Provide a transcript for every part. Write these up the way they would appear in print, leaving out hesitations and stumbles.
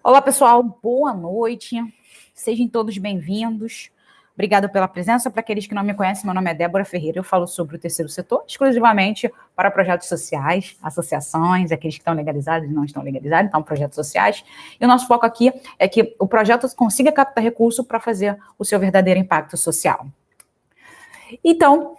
Olá, pessoal, boa noite. Sejam todos bem-vindos. Obrigada pela presença. Para aqueles que não me conhecem, meu nome é Débora Ferreira. Eu falo sobre o terceiro setor, exclusivamente para projetos sociais, associações, aqueles que estão legalizados e não estão legalizados, então projetos sociais. E o nosso foco aqui é que o projeto consiga captar recurso para fazer o seu verdadeiro impacto social. Então,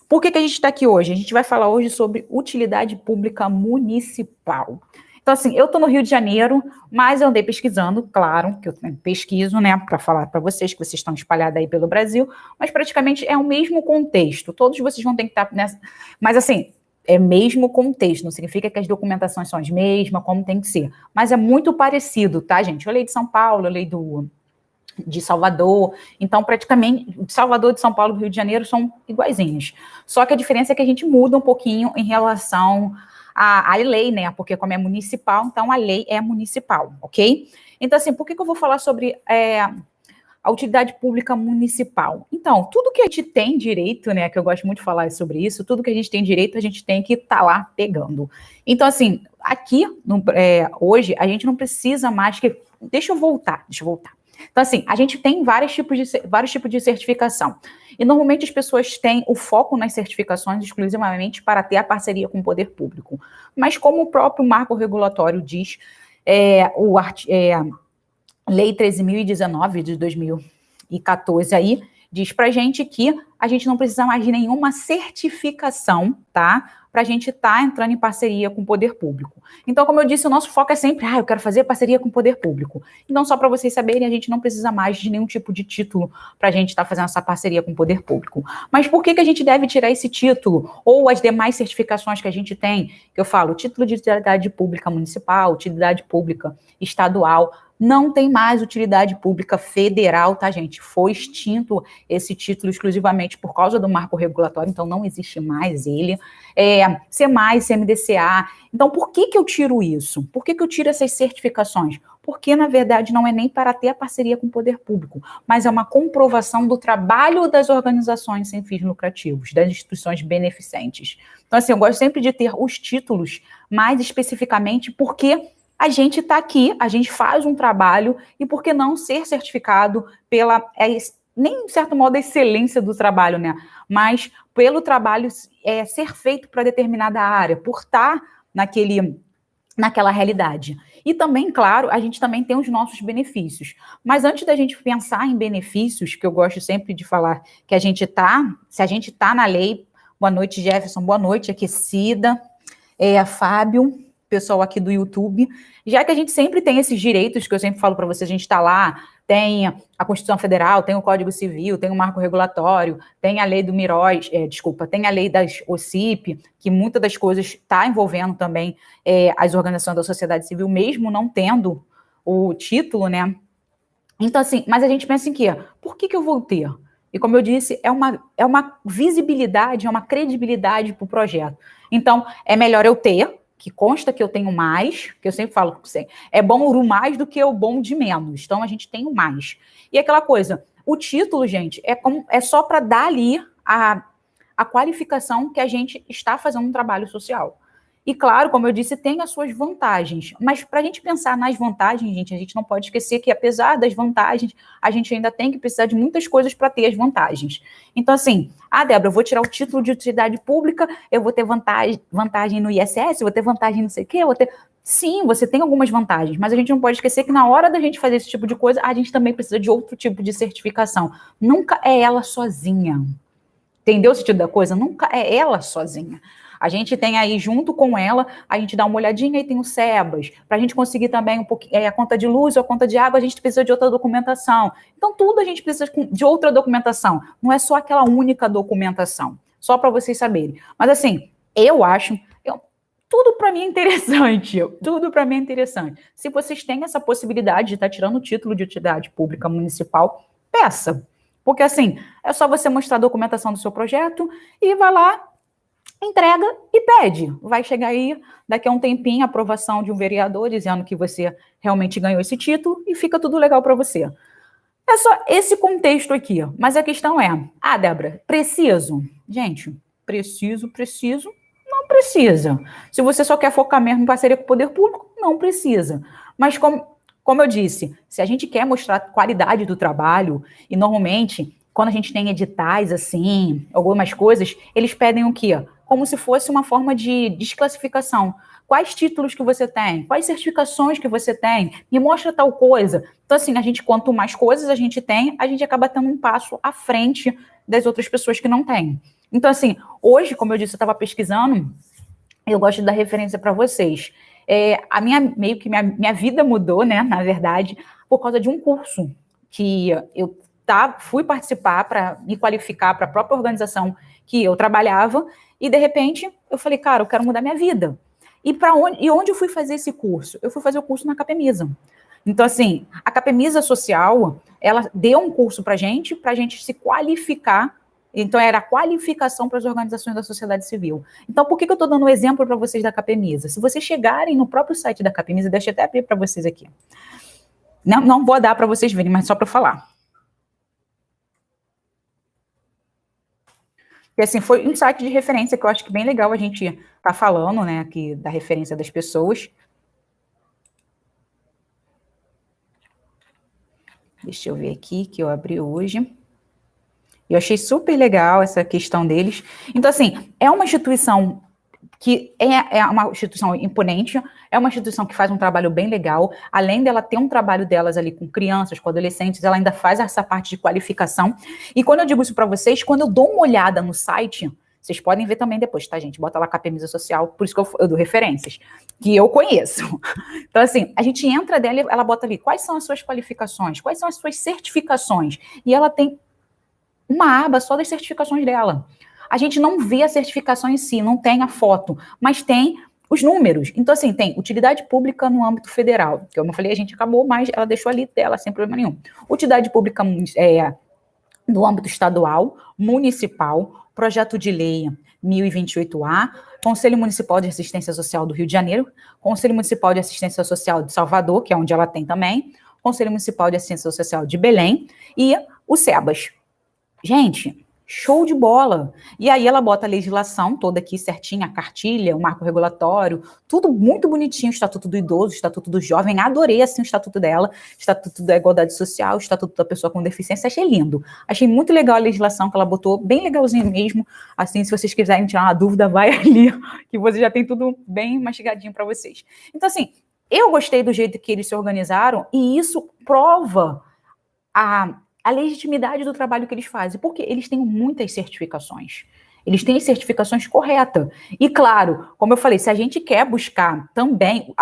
por que a gente está aqui hoje? A gente vai falar hoje sobre utilidade pública municipal. Então, assim, eu estou no Rio de Janeiro, mas eu andei pesquisando, claro, que eu pesquiso, né, para falar para vocês, que vocês estão espalhados aí pelo Brasil, mas praticamente é o mesmo contexto. Todos vocês vão ter que estar nessa. Mas, assim, é mesmo contexto, não significa que as documentações são as mesmas, como tem que ser. Mas é muito parecido, tá, gente? Eu leio de São Paulo, eu leio de Salvador, então praticamente de Salvador, de São Paulo, do Rio de Janeiro são iguaizinhos. Só que a diferença é que a gente muda um pouquinho em relação à lei, né? Porque como é municipal, então a lei é municipal, ok? Então, assim, por que eu vou falar sobre a utilidade pública municipal? Então, tudo que a gente tem direito, né? Que eu gosto muito de falar sobre isso, tudo que a gente tem direito, a gente tem que estar lá pegando. Então, assim, aqui, hoje, a gente não precisa mais que. Deixa eu voltar. Então, assim, a gente tem vários tipos de certificação. E, normalmente, as pessoas têm o foco nas certificações exclusivamente para ter a parceria com o poder público. Mas, como o próprio marco regulatório diz, Lei 13.019 de 2014 aí, diz pra gente que a gente não precisa mais de nenhuma certificação, tá? Pra gente estar entrando em parceria com o poder público. Então, como eu disse, o nosso foco é sempre, eu quero fazer parceria com o poder público. Então, só para vocês saberem, a gente não precisa mais de nenhum tipo de título pra gente estar fazendo essa parceria com o poder público. Mas por que a gente deve tirar esse título? Ou as demais certificações que a gente tem, que eu falo, título de utilidade pública municipal, utilidade pública estadual, não tem mais utilidade pública federal, tá, gente? Foi extinto esse título exclusivamente por causa do marco regulatório, então não existe mais ele. CMAI, CMDCA. Então, por que eu tiro isso? Por que eu tiro essas certificações? Porque, na verdade, não é nem para ter a parceria com o poder público, mas é uma comprovação do trabalho das organizações sem fins lucrativos, das instituições beneficentes. Então, assim, eu gosto sempre de ter os títulos mais especificamente porque a gente está aqui, a gente faz um trabalho, e por que não ser certificado pela, nem de certo modo, a excelência do trabalho, né? Mas pelo trabalho ser feito para determinada área, por estar naquela realidade. E também, claro, a gente também tem os nossos benefícios. Mas antes da gente pensar em benefícios, que eu gosto sempre de falar que se a gente está na lei, boa noite, Jefferson, boa noite, Aquecida, Fábio, pessoal aqui do YouTube, já que a gente sempre tem esses direitos, que eu sempre falo para você, a gente está lá, tem a Constituição Federal, tem o Código Civil, tem o marco regulatório, tem a lei do MIROS, tem a lei das OCIP, que muitas das coisas está envolvendo também as organizações da sociedade civil, mesmo não tendo o título, né? Então, assim, mas a gente pensa em quê? Por que eu vou ter? E como eu disse, é uma visibilidade, é uma credibilidade para o projeto. Então, é melhor eu ter, que consta que eu tenho mais, que eu sempre falo, é bom o mais do que o bom de menos. Então, a gente tem o mais. E aquela coisa, o título, gente, é só para dar ali a qualificação que a gente está fazendo um trabalho social. E claro, como eu disse, tem as suas vantagens. Mas para a gente pensar nas vantagens, gente, a gente não pode esquecer que, apesar das vantagens, a gente ainda tem que precisar de muitas coisas para ter as vantagens. Então, assim, Débora, eu vou tirar o título de utilidade pública, eu vou ter vantagem no ISS, eu vou ter vantagem não sei o quê, eu vou ter... Sim, você tem algumas vantagens, mas a gente não pode esquecer que na hora da gente fazer esse tipo de coisa, a gente também precisa de outro tipo de certificação. Nunca é ela sozinha. Entendeu o sentido da coisa? Nunca é ela sozinha. A gente tem aí, junto com ela, a gente dá uma olhadinha e tem o SEBAS. Para a gente conseguir também um pouquinho, a conta de luz ou a conta de água, a gente precisa de outra documentação. Então, tudo a gente precisa de outra documentação. Não é só aquela única documentação. Só para vocês saberem. Mas, assim, eu acho... tudo para mim é interessante. Tudo para mim é interessante. Se vocês têm essa possibilidade de estar tirando o título de utilidade pública municipal, peça. Porque, assim, é só você mostrar a documentação do seu projeto e vai lá, entrega e pede. Vai chegar aí, daqui a um tempinho, a aprovação de um vereador dizendo que você realmente ganhou esse título e fica tudo legal para você. É só esse contexto aqui. Mas a questão é, Débora, preciso? Gente, preciso, não precisa. Se você só quer focar mesmo em parceria com o poder público, não precisa. Mas como como eu disse, se a gente quer mostrar qualidade do trabalho, e normalmente, quando a gente tem editais, assim, algumas coisas, eles pedem o quê? Como se fosse uma forma de desclassificação. Quais títulos que você tem? Quais certificações que você tem? Me mostra tal coisa. Então, assim, a gente, quanto mais coisas a gente tem, a gente acaba tendo um passo à frente das outras pessoas que não têm. Então, assim, hoje, como eu disse, eu estava pesquisando, eu gosto de dar referência para vocês. Meio que minha vida mudou, né, na verdade, por causa de um curso que eu fui participar para me qualificar para a própria organização que eu trabalhava, e de repente eu falei, cara, eu quero mudar minha vida. Onde eu fui fazer esse curso? Eu fui fazer o curso na Capemisa. Então, assim, a Capemisa Social, ela deu um curso para a gente se qualificar. Então, era a qualificação para as organizações da sociedade civil. Então, por que eu estou dando um exemplo para vocês da Capemisa? Se vocês chegarem no próprio site da Capemisa, deixa eu até abrir para vocês aqui. Não vou dar para vocês verem, mas só para falar. E assim, foi um site de referência que eu acho que bem legal a gente tá falando, né, aqui da referência das pessoas. Deixa eu ver aqui, que eu abri hoje. Eu achei super legal essa questão deles. Então, assim, é uma instituição que é uma instituição imponente, é uma instituição que faz um trabalho bem legal, além dela ter um trabalho delas ali com crianças, com adolescentes, ela ainda faz essa parte de qualificação. E quando eu digo isso para vocês, quando eu dou uma olhada no site, vocês podem ver também depois, tá, gente? Bota lá Capemisa Social, por isso que eu dou referências, que eu conheço. Então, assim, a gente entra dela e ela bota ali, quais são as suas qualificações, quais são as suas certificações, e ela tem uma aba só das certificações dela. A gente não vê a certificação em si, não tem a foto, mas tem os números. Então, assim, tem utilidade pública no âmbito federal, que como eu falei, a gente acabou, mas ela deixou ali dela sem problema nenhum. Utilidade pública no âmbito estadual, municipal, projeto de lei 1028A, Conselho Municipal de Assistência Social do Rio de Janeiro, Conselho Municipal de Assistência Social de Salvador, que é onde ela tem também, Conselho Municipal de Assistência Social de Belém e o SEBAS. Gente, show de bola. E aí ela bota a legislação toda aqui certinha, a cartilha, o marco regulatório, tudo muito bonitinho, o Estatuto do Idoso, o Estatuto do Jovem, adorei assim o Estatuto dela, Estatuto da Igualdade Social, o Estatuto da Pessoa com Deficiência, achei lindo. Achei muito legal a legislação que ela botou, bem legalzinho mesmo, assim, se vocês quiserem tirar uma dúvida, vai ali, que você já tem tudo bem mastigadinho para vocês. Então, assim, eu gostei do jeito que eles se organizaram e isso prova a legitimidade do trabalho que eles fazem, porque eles têm muitas certificações. Eles têm as certificações corretas. E, claro, como eu falei, se a gente quer buscar também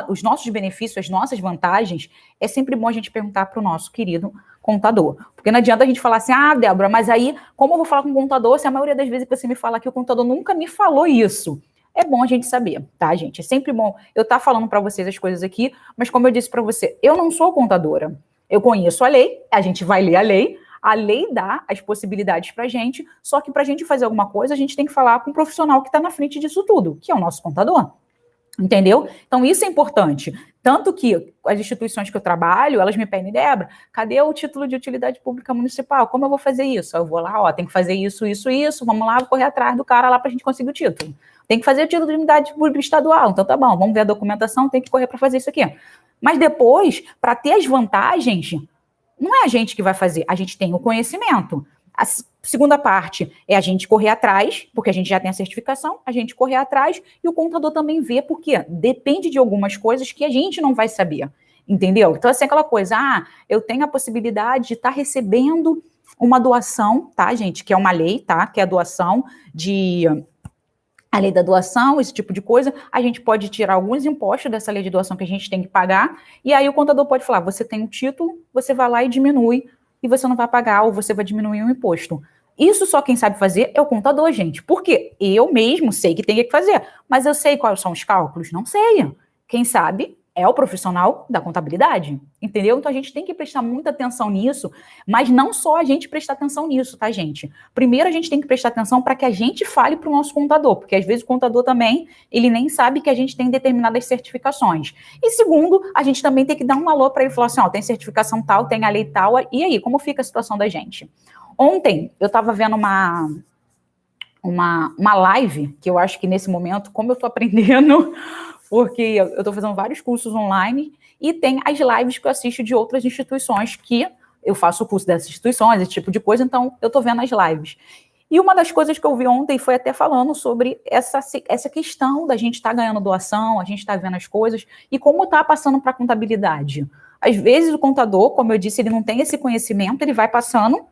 os nossos benefícios, as nossas vantagens, é sempre bom a gente perguntar para o nosso querido contador. Porque não adianta a gente falar assim, ah, Débora, mas aí, como eu vou falar com o contador se a maioria das vezes que você me fala que o contador nunca me falou isso? É bom a gente saber, tá, gente? É sempre bom eu estar falando para vocês as coisas aqui, mas como eu disse para você, eu não sou contadora. Eu conheço a lei, a gente vai ler a lei dá as possibilidades para a gente, só que para a gente fazer alguma coisa, a gente tem que falar com um profissional que está na frente disso tudo, que é o nosso contador. Entendeu? Então, isso é importante. Tanto que as instituições que eu trabalho, elas me pedem, Débora, cadê o título de utilidade pública municipal? Como eu vou fazer isso? Eu vou lá, ó, tem que fazer isso, isso, isso, vamos lá, vou correr atrás do cara lá para a gente conseguir o título. Tem que fazer o título de unidade pública estadual, então tá bom, vamos ver a documentação, tem que correr para fazer isso aqui. Mas depois, para ter as vantagens, não é a gente que vai fazer, a gente tem o conhecimento. A segunda parte é a gente correr atrás, porque a gente já tem a certificação, a gente correr atrás e o contador também vê, porque depende de algumas coisas que a gente não vai saber, entendeu? Então, assim, aquela coisa, eu tenho a possibilidade de estar recebendo uma doação, tá, gente, que é uma lei, tá, que é a doação a lei da doação, esse tipo de coisa, a gente pode tirar alguns impostos dessa lei de doação que a gente tem que pagar, e aí o contador pode falar, você tem um título, você vai lá e diminui, e você não vai pagar, ou você vai diminuir um imposto. Isso só quem sabe fazer é o contador, gente. Por quê? Eu mesmo sei que tem que fazer, mas eu sei quais são os cálculos? Não sei. Quem sabe é o profissional da contabilidade, entendeu? Então a gente tem que prestar muita atenção nisso, mas não só a gente prestar atenção nisso, tá, gente? Primeiro a gente tem que prestar atenção para que a gente fale para o nosso contador, porque às vezes o contador também, ele nem sabe que a gente tem determinadas certificações. E segundo, a gente também tem que dar um alô para ele, falar assim, ó, tem certificação tal, tem a lei tal, e aí, como fica a situação da gente? Ontem, eu estava vendo uma live, que eu acho que nesse momento, como eu estou aprendendo, porque eu estou fazendo vários cursos online, e tem as lives que eu assisto de outras instituições que eu faço o curso dessas instituições, esse tipo de coisa, então eu tô vendo as lives. E uma das coisas que eu vi ontem foi até falando sobre essa questão da gente estar ganhando doação, a gente está vendo as coisas, e como está passando para a contabilidade. Às vezes o contador, como eu disse, ele não tem esse conhecimento, ele vai passando,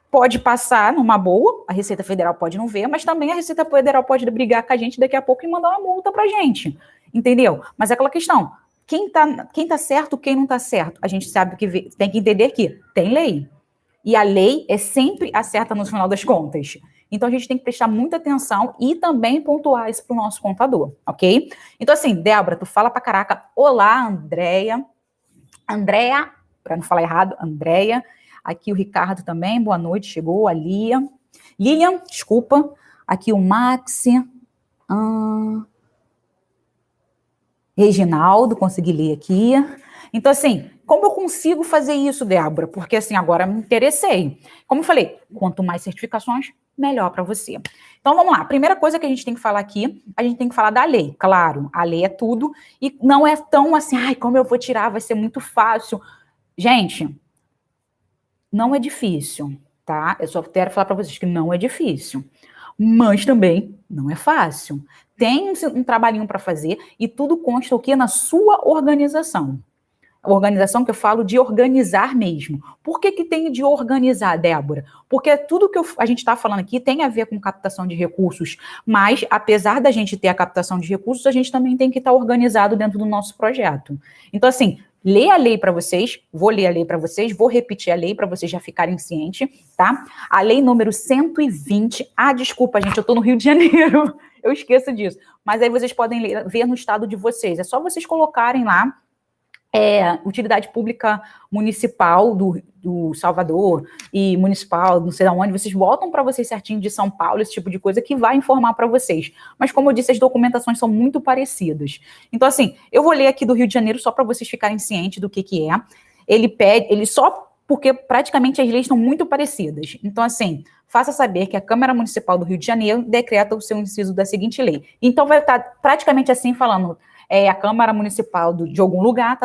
pode passar numa boa, a Receita Federal pode não ver, mas também a Receita Federal pode brigar com a gente daqui a pouco e mandar uma multa para a gente, entendeu? Mas é aquela questão, quem tá certo, quem não tá certo? A gente sabe que tem que entender que tem lei. E a lei é sempre a certa no final das contas. Então, a gente tem que prestar muita atenção e também pontuar isso para o nosso contador, ok? Então, assim, Débora, tu fala pra caraca. Olá, Andréia, para não falar errado, Andréia. Aqui o Ricardo também, boa noite, chegou. A Lilian, desculpa. Aqui o Max. Reginaldo, consegui ler aqui. Então, assim, como eu consigo fazer isso, Débora? Porque, assim, agora me interessei. Como eu falei, quanto mais certificações, melhor para você. Então, vamos lá. A primeira coisa que a gente tem que falar aqui, a gente tem que falar da lei. Claro, a lei é tudo e não é tão assim, ai, como eu vou tirar, vai ser muito fácil. Gente, não é difícil, tá? Eu só quero falar para vocês que não é difícil. Mas também não é fácil. Tem um trabalhinho para fazer e tudo consta o quê? Na sua organização. A organização que eu falo de organizar mesmo. Por que tem de organizar, Débora? Porque tudo que a gente está falando aqui tem a ver com captação de recursos, mas apesar da gente ter a captação de recursos, a gente também tem que estar organizado dentro do nosso projeto. Então, assim, lê a lei para vocês, vou ler a lei para vocês, vou repetir a lei para vocês já ficarem cientes, tá? A lei número 120, desculpa, gente, eu estou no Rio de Janeiro, eu esqueço disso, mas aí vocês podem ver no estado de vocês, é só vocês colocarem lá, utilidade pública municipal do Salvador e municipal, não sei de onde, vocês botam para vocês certinho de São Paulo, esse tipo de coisa que vai informar para vocês. Mas como eu disse, as documentações são muito parecidas. Então, assim, eu vou ler aqui do Rio de Janeiro só para vocês ficarem cientes do que é. Ele só porque praticamente as leis são muito parecidas. Então, assim, faça saber que a Câmara Municipal do Rio de Janeiro decreta o seu inciso da seguinte lei. Então, vai estar praticamente assim falando, a Câmara Municipal de algum lugar,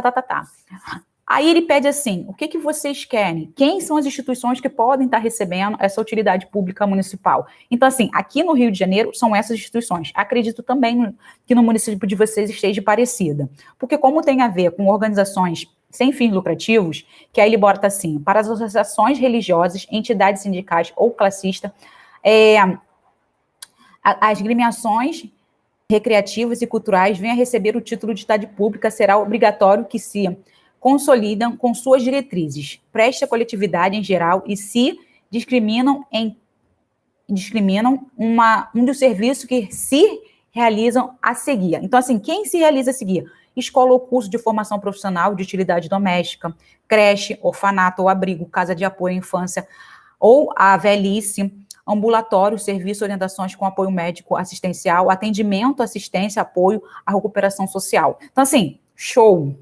Aí ele pede assim, o que vocês querem? Quem são as instituições que podem estar recebendo essa utilidade pública municipal? Então, assim, aqui no Rio de Janeiro são essas instituições. Acredito também que no município de vocês esteja parecida. Porque como tem a ver com organizações sem fins lucrativos, que aí ele bota assim, para as associações religiosas, entidades sindicais ou classistas, as gremiações recreativas e culturais venham a receber o título de utilidade pública, será obrigatório que se consolidam com suas diretrizes, preste a coletividade em geral e se discriminam um dos serviços que se realizam a seguir. Então, assim, quem se realiza a seguir? Escola ou curso de formação profissional de utilidade doméstica, creche, orfanato ou abrigo, casa de apoio à infância ou à velhice, ambulatório, serviço, orientações com apoio médico assistencial, atendimento, assistência, apoio à recuperação social. Então, assim, show.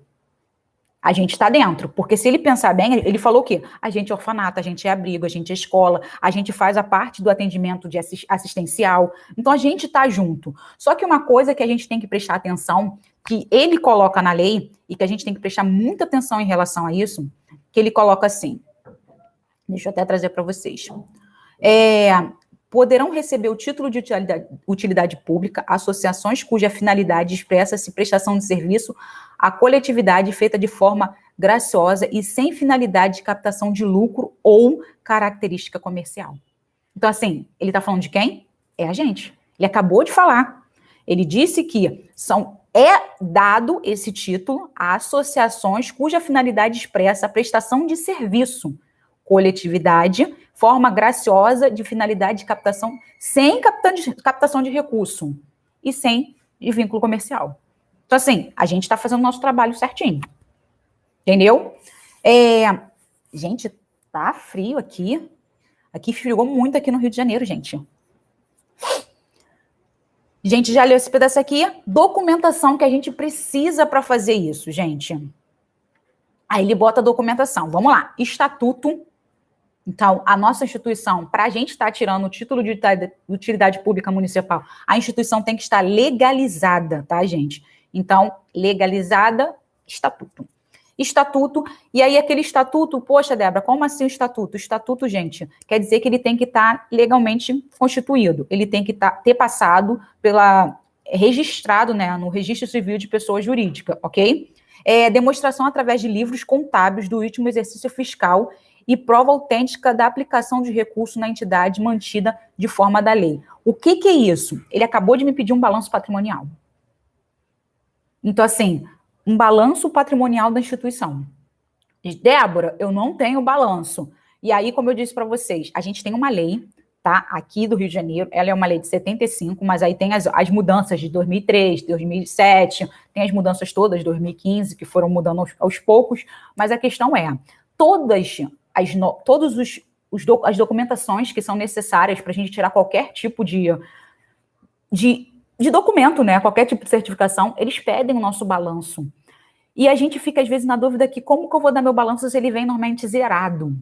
A gente está dentro, porque se ele pensar bem, ele falou o quê? A gente é orfanato, a gente é abrigo, a gente é escola, a gente faz a parte do atendimento de assistencial, então a gente está junto. Só que uma coisa que a gente tem que prestar atenção, que ele coloca na lei, e que a gente tem que prestar muita atenção em relação a isso, que ele coloca assim, deixa eu até trazer para vocês, poderão receber o título de utilidade pública associações cuja finalidade expressa-se prestação de serviço à coletividade feita de forma graciosa e sem finalidade de captação de lucro ou característica comercial. Então, assim, ele está falando de quem? É a gente. Ele acabou de falar. Ele disse que é dado esse título a associações cuja finalidade expressa a prestação de serviço, coletividade, forma graciosa de finalidade de captação, sem captação de recurso e sem de vínculo comercial. Então, assim, a gente está fazendo o nosso trabalho certinho. Entendeu? Gente, tá frio aqui. Aqui friou muito aqui no Rio de Janeiro, gente. Gente, já leu esse pedaço aqui? Documentação que a gente precisa para fazer isso, gente. Aí ele bota a documentação. Vamos lá. Estatuto. Então, a nossa instituição, para a gente estar tirando o título de utilidade pública municipal, a instituição tem que estar legalizada, tá, gente? Então, legalizada, Estatuto. Estatuto, e aí aquele estatuto, poxa, Débora, como assim o estatuto? O estatuto, gente, quer dizer que ele tem que estar legalmente constituído, ele tem que ter passado registrado, né, no registro civil de pessoa jurídica, ok? Demonstração através de livros contábeis do último exercício fiscal e prova autêntica da aplicação de recurso na entidade mantida de forma da lei. O que é isso? Ele acabou de me pedir um balanço patrimonial. Então, assim, um balanço patrimonial da instituição. Débora, eu não tenho balanço. E aí, como eu disse para vocês, a gente tem uma lei, tá? Aqui do Rio de Janeiro, ela é uma lei de 75, mas aí tem as mudanças de 2003, 2007, tem as mudanças todas de 2015, que foram mudando aos poucos, mas a questão é, todas as documentações que são necessárias para a gente tirar qualquer tipo de documento, né? Qualquer tipo de certificação, eles pedem o nosso balanço. E a gente fica, às vezes, na dúvida aqui, como que eu vou dar meu balanço se ele vem normalmente zerado?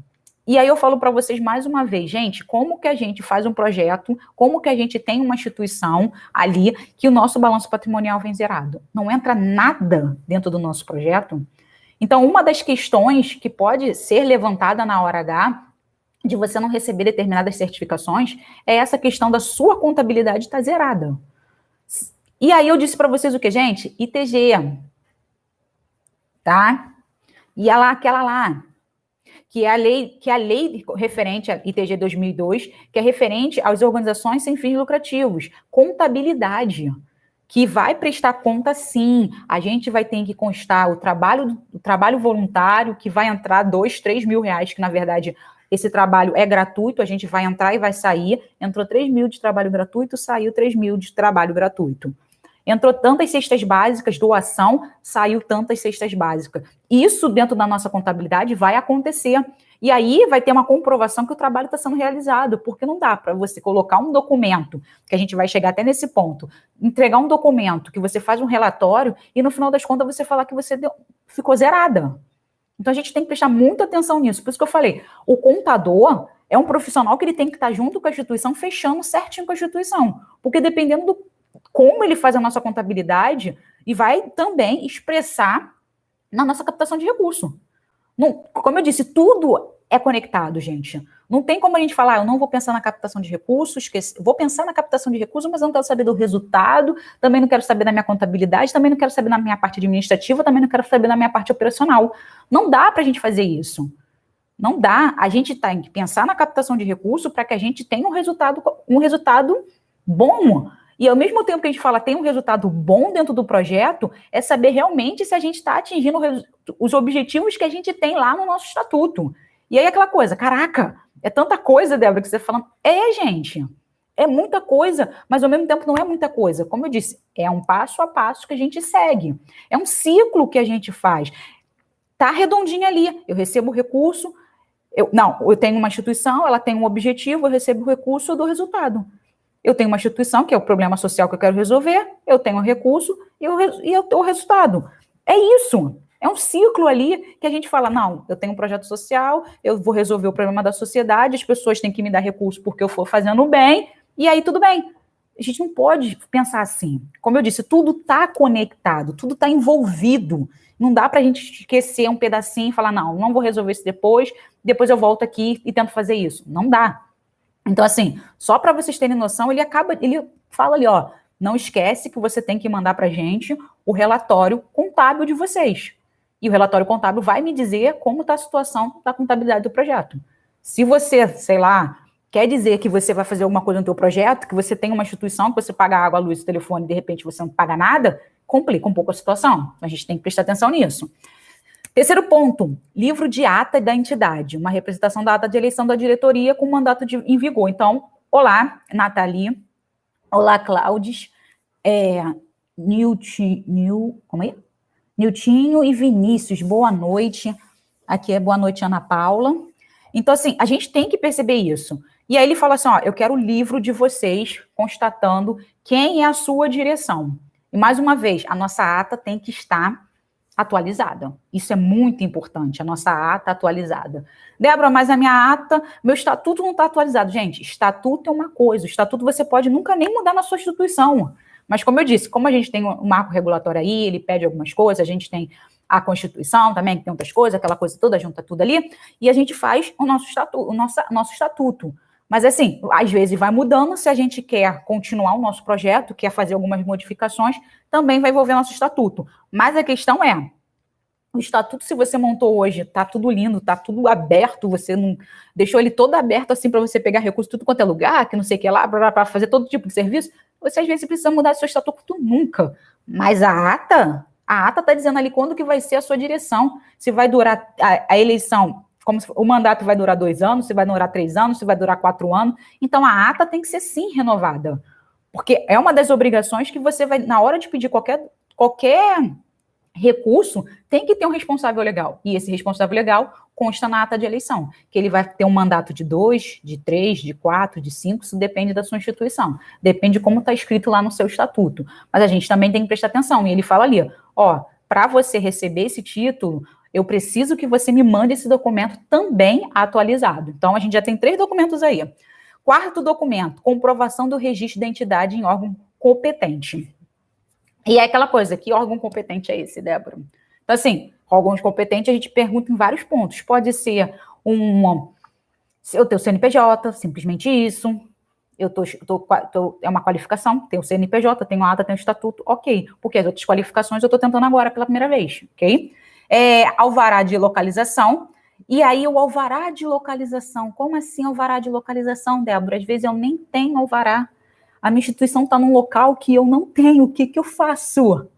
E aí eu falo para vocês mais uma vez, gente, como que a gente faz um projeto, como que a gente tem uma instituição ali que o nosso balanço patrimonial vem zerado? Não entra nada dentro do nosso projeto? Então, uma das questões que pode ser levantada na hora H de você não receber determinadas certificações é essa questão da sua contabilidade estar zerada. E aí eu disse para vocês o que, gente? ITG, tá? E aquela lá, que é a lei referente à ITG 2002, que é referente às organizações sem fins lucrativos, contabilidade, que vai prestar conta sim, a gente vai ter que constar o trabalho voluntário, que vai entrar 2, 3 mil reais, que na verdade esse trabalho é gratuito, a gente vai entrar e vai sair, entrou 3 mil de trabalho gratuito, saiu 3 mil de trabalho gratuito. Entrou tantas cestas básicas, doação, saiu tantas cestas básicas. Isso dentro da nossa contabilidade vai acontecer. E aí vai ter uma comprovação que o trabalho está sendo realizado, porque não dá para você colocar um documento, que a gente vai chegar até nesse ponto, entregar um documento que você faz um relatório e no final das contas você falar que você ficou zerada. Então a gente tem que prestar muita atenção nisso. Por isso que eu falei, o contador é um profissional que ele tem que estar junto com a instituição, fechando certinho com a instituição. Porque dependendo do como ele faz a nossa contabilidade e vai também expressar na nossa captação de recurso. Não, como eu disse, tudo é conectado, gente. Não tem como a gente falar, eu não vou pensar na captação de recursos, vou pensar na captação de recursos, mas eu não quero saber do resultado, também não quero saber da minha contabilidade, também não quero saber da minha parte administrativa, também não quero saber da minha parte operacional. Não dá para a gente fazer isso. Não dá. A gente tem que pensar na captação de recursos para que a gente tenha um resultado bom. E ao mesmo tempo que a gente fala tem um resultado bom dentro do projeto, é saber realmente se a gente está atingindo os objetivos que a gente tem lá no nosso estatuto. E aí aquela coisa, caraca, é tanta coisa, Débora, que você está falando. Gente, é muita coisa, mas ao mesmo tempo não é muita coisa. Como eu disse, é um passo a passo que a gente segue. É um ciclo que a gente faz. Tá redondinho ali, eu recebo o recurso, eu tenho uma instituição, ela tem um objetivo, eu recebo o recurso, eu dou resultado. Eu tenho uma instituição, que é o problema social que eu quero resolver, eu tenho um recurso e eu dou o resultado. É isso. É um ciclo ali que a gente fala, não, eu tenho um projeto social, eu vou resolver o problema da sociedade, as pessoas têm que me dar recurso porque eu for fazendo bem, e aí tudo bem. A gente não pode pensar assim. Como eu disse, tudo está conectado, tudo está envolvido. Não dá para a gente esquecer um pedacinho e falar, não vou resolver isso depois eu volto aqui e tento fazer isso. Não dá. Então, assim, só para vocês terem noção, ele fala ali, ó, não esquece que você tem que mandar para a gente o relatório contábil de vocês. E o relatório contábil vai me dizer como está a situação da contabilidade do projeto. Se você, sei lá, quer dizer que você vai fazer alguma coisa no teu projeto, que você tem uma instituição que você paga água, luz, telefone, e de repente você não paga nada, complica um pouco a situação. A gente tem que prestar atenção nisso. Terceiro ponto, livro de ata da entidade, uma representação da ata de eleição da diretoria com mandato em vigor. Então, olá, Nathalie, olá, Cláudios, Niltinho e Vinícius, boa noite. Aqui é boa noite, Ana Paula. Então, assim, a gente tem que perceber isso. E aí ele fala assim, ó, eu quero o livro de vocês constatando quem é a sua direção. E mais uma vez, a nossa ata tem que estar atualizada. Isso é muito importante, a nossa ata atualizada. Débora, mas a minha ata, meu estatuto não está atualizado. Gente, estatuto é uma coisa, o estatuto você pode nunca nem mudar na sua instituição. Mas como eu disse, como a gente tem um marco regulatório aí, ele pede algumas coisas, a gente tem a Constituição também, que tem outras coisas, aquela coisa toda, junta tudo ali, e a gente faz o nosso estatuto. Mas, assim, às vezes vai mudando, se a gente quer continuar o nosso projeto, quer fazer algumas modificações, também vai envolver nosso estatuto. Mas a questão é, o estatuto, se você montou hoje, tá tudo lindo, tá tudo aberto, você não deixou ele todo aberto assim para você pegar recurso tudo quanto é lugar, que não sei o que lá, para fazer todo tipo de serviço, você às vezes precisa mudar seu estatuto nunca. Mas a ata está dizendo ali quando que vai ser a sua direção, se vai durar a eleição, como se, o mandato vai durar 2 anos, se vai durar 3 anos, se vai durar 4 anos. Então a ata tem que ser sim renovada, porque é uma das obrigações que você vai, na hora de pedir qualquer recurso, tem que ter um responsável legal. E esse responsável legal consta na ata de eleição, que ele vai ter um mandato de 2, de 3, de 4, de 5, isso depende da sua instituição. Depende de como está escrito lá no seu estatuto. Mas a gente também tem que prestar atenção. E ele fala ali, ó, para você receber esse título, eu preciso que você me mande esse documento também atualizado. Então, a gente já tem 3 documentos aí. 4º documento, comprovação do registro de identidade em órgão competente. E é aquela coisa, que órgão competente é esse, Débora? Então, assim, órgãos competentes a gente pergunta em vários pontos. Pode ser eu tenho CNPJ, simplesmente isso. É uma qualificação, tenho CNPJ, tenho ata, tenho estatuto, ok. Porque as outras qualificações eu estou tentando agora pela primeira vez, ok? Alvará de localização. E aí, o alvará de localização, como assim alvará de localização, Débora? Às vezes eu nem tenho alvará. A minha instituição está num local que eu não tenho, o que eu faço?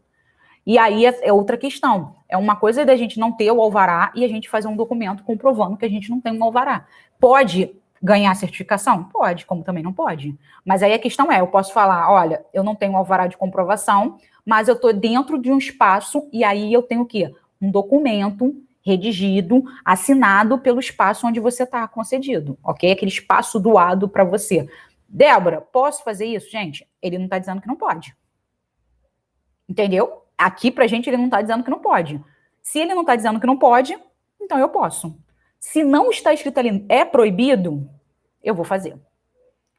E aí é outra questão. É uma coisa da gente não ter o alvará e a gente fazer um documento comprovando que a gente não tem um alvará. Pode ganhar certificação? Pode, como também não pode. Mas aí a questão é, eu posso falar, olha, eu não tenho um alvará de comprovação, mas eu estou dentro de um espaço e aí eu tenho o quê? Um documento redigido, assinado pelo espaço onde você está concedido, ok? Aquele espaço doado para você. Débora, posso fazer isso? Gente, ele não está dizendo que não pode. Entendeu? Aqui pra gente ele não está dizendo que não pode. Se ele não está dizendo que não pode, então eu posso. Se não está escrito ali, é proibido, eu vou fazer.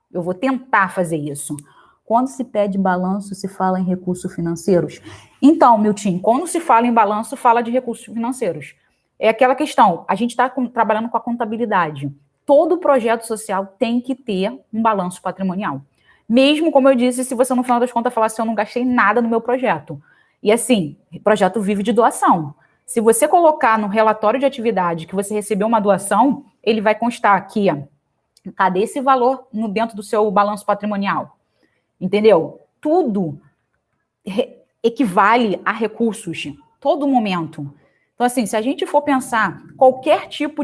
Eu vou tentar fazer isso. Quando se pede balanço, se fala em recursos financeiros? Então, Milton, quando se fala em balanço, fala de recursos financeiros. É aquela questão, a gente está trabalhando com a contabilidade. Todo projeto social tem que ter um balanço patrimonial. Mesmo, como eu disse, se você no final das contas falar assim, eu não gastei nada no meu projeto. E assim, o projeto vive de doação. Se você colocar no relatório de atividade que você recebeu uma doação, ele vai constar aqui, cadê esse valor dentro do seu balanço patrimonial? Entendeu? Tudo equivale a recursos, todo momento. Então, assim, se a gente for pensar qualquer tipo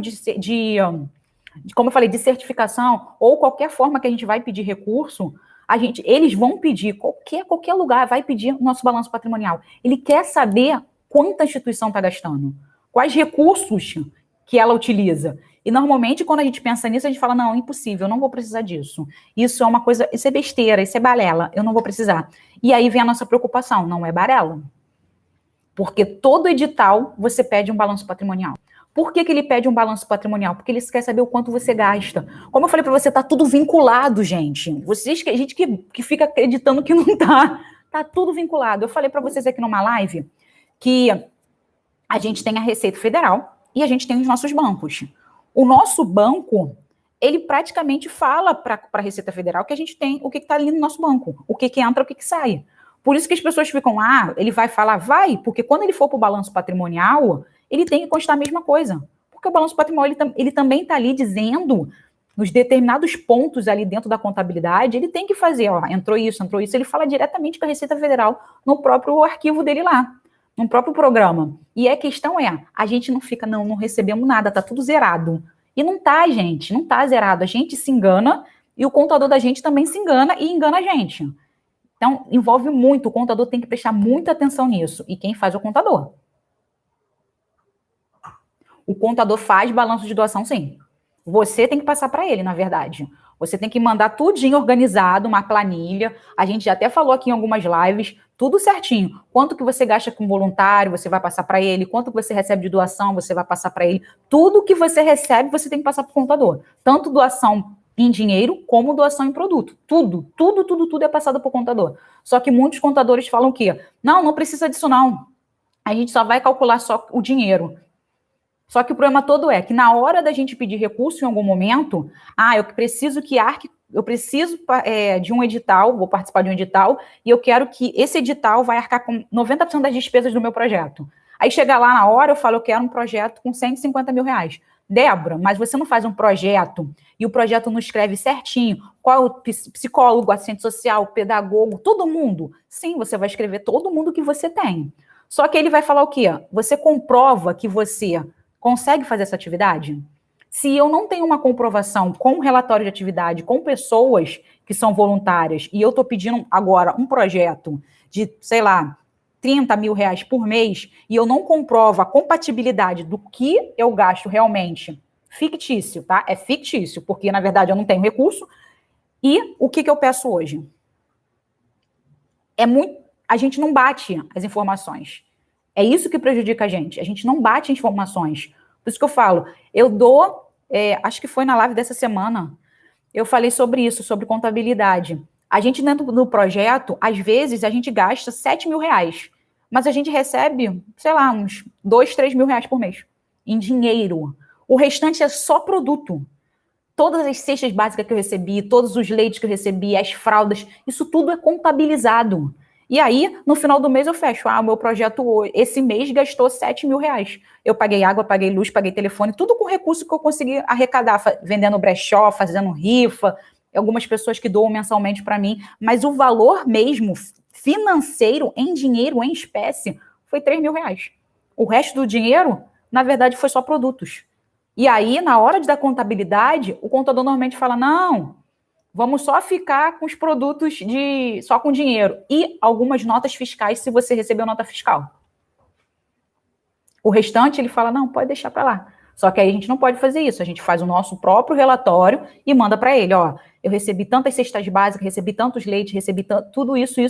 como eu falei, de certificação, ou qualquer forma que a gente vai pedir recurso, eles vão pedir, qualquer lugar vai pedir o nosso balanço patrimonial. Ele quer saber quanta a instituição está gastando, quais recursos que ela utiliza. E normalmente, quando a gente pensa nisso, a gente fala, não, impossível, eu não vou precisar disso. Isso é uma coisa, isso é besteira, isso é balela, eu não vou precisar. E aí vem a nossa preocupação, não é balela. Porque todo edital você pede um balanço patrimonial. Por que ele pede um balanço patrimonial? Porque ele quer saber o quanto você gasta. Como eu falei para você, tá tudo vinculado, gente. A gente que fica acreditando que não tá. Tá tudo vinculado. Eu falei para vocês aqui numa live que a gente tem a Receita Federal e a gente tem os nossos bancos. O nosso banco, ele praticamente fala para a Receita Federal que a gente tem o que está ali no nosso banco, o que entra, o que sai. Por isso que as pessoas ficam, ele vai falar, vai, porque quando ele for para o balanço patrimonial, ele tem que constar a mesma coisa. Porque o balanço patrimonial, ele também está ali dizendo, nos determinados pontos ali dentro da contabilidade, ele tem que fazer, entrou isso, ele fala diretamente com a Receita Federal no próprio arquivo dele lá, no próprio programa. E a questão é, a gente não fica, não recebemos nada, tá tudo zerado. E não tá, gente, não tá zerado. A gente se engana e o contador da gente também se engana e engana a gente. Então, envolve muito, o contador tem que prestar muita atenção nisso. E quem faz é o contador. O contador faz balanço de doação, sim. Você tem que passar para ele, na verdade. Você tem que mandar tudinho organizado, uma planilha. A gente já até falou aqui em algumas lives, tudo certinho. Quanto que você gasta com voluntário, você vai passar para ele. Quanto que você recebe de doação, você vai passar para ele. Tudo que você recebe, você tem que passar para o contador. Tanto doação em dinheiro, como doação em produto. Tudo é passado para o contador. Só que muitos contadores falam que, não precisa disso não. a gente só vai calcular só o dinheiro. Só que o problema todo é que na hora da gente pedir recurso em algum momento, eu preciso que eu preciso de um edital, vou participar de um edital, e eu quero que esse edital vai arcar com 90% das despesas do meu projeto. Aí chega lá na hora, eu falo, eu quero um projeto com 150 mil reais. Débora, mas você não faz um projeto e o projeto não escreve certinho qual é o psicólogo, assistente social, pedagogo, todo mundo? Sim, você vai escrever todo mundo que você tem. Só que ele vai falar o quê? Você comprova que você consegue fazer essa atividade? Se eu não tenho uma comprovação com relatório de atividade, com pessoas que são voluntárias, e eu estou pedindo agora um projeto de, sei lá, 30 mil reais por mês, e eu não comprovo a compatibilidade do que eu gasto realmente, fictício, tá? É fictício, porque, na verdade, eu não tenho recurso. E o que eu peço hoje? A gente não bate as informações. É isso que prejudica a gente não bate informações. Por isso que eu falo, eu dou, acho que foi na live dessa semana, eu falei sobre isso, sobre contabilidade. A gente dentro do projeto, às vezes, a gente gasta 7 mil reais, mas a gente recebe, sei lá, uns 2, 3 mil reais por mês, em dinheiro. O restante é só produto. Todas as cestas básicas que eu recebi, todos os leites que eu recebi, as fraldas, isso tudo é contabilizado. E aí, no final do mês, eu fecho. O meu projeto esse mês gastou 7 mil reais. Eu paguei água, paguei luz, paguei telefone, tudo com recurso que eu consegui arrecadar, vendendo brechó, fazendo rifa, algumas pessoas que doam mensalmente para mim. Mas o valor mesmo, financeiro, em dinheiro, em espécie, foi 3 mil reais. O resto do dinheiro, na verdade, foi só produtos. E aí, na hora de dar contabilidade, o contador normalmente fala, não, vamos só ficar com os produtos só com dinheiro. E algumas notas fiscais, se você recebeu nota fiscal. O restante, ele fala, não, pode deixar para lá. Só que aí a gente não pode fazer isso. A gente faz o nosso próprio relatório e manda para ele, ó, eu recebi tantas cestas básicas, recebi tantos leites, recebi tudo isso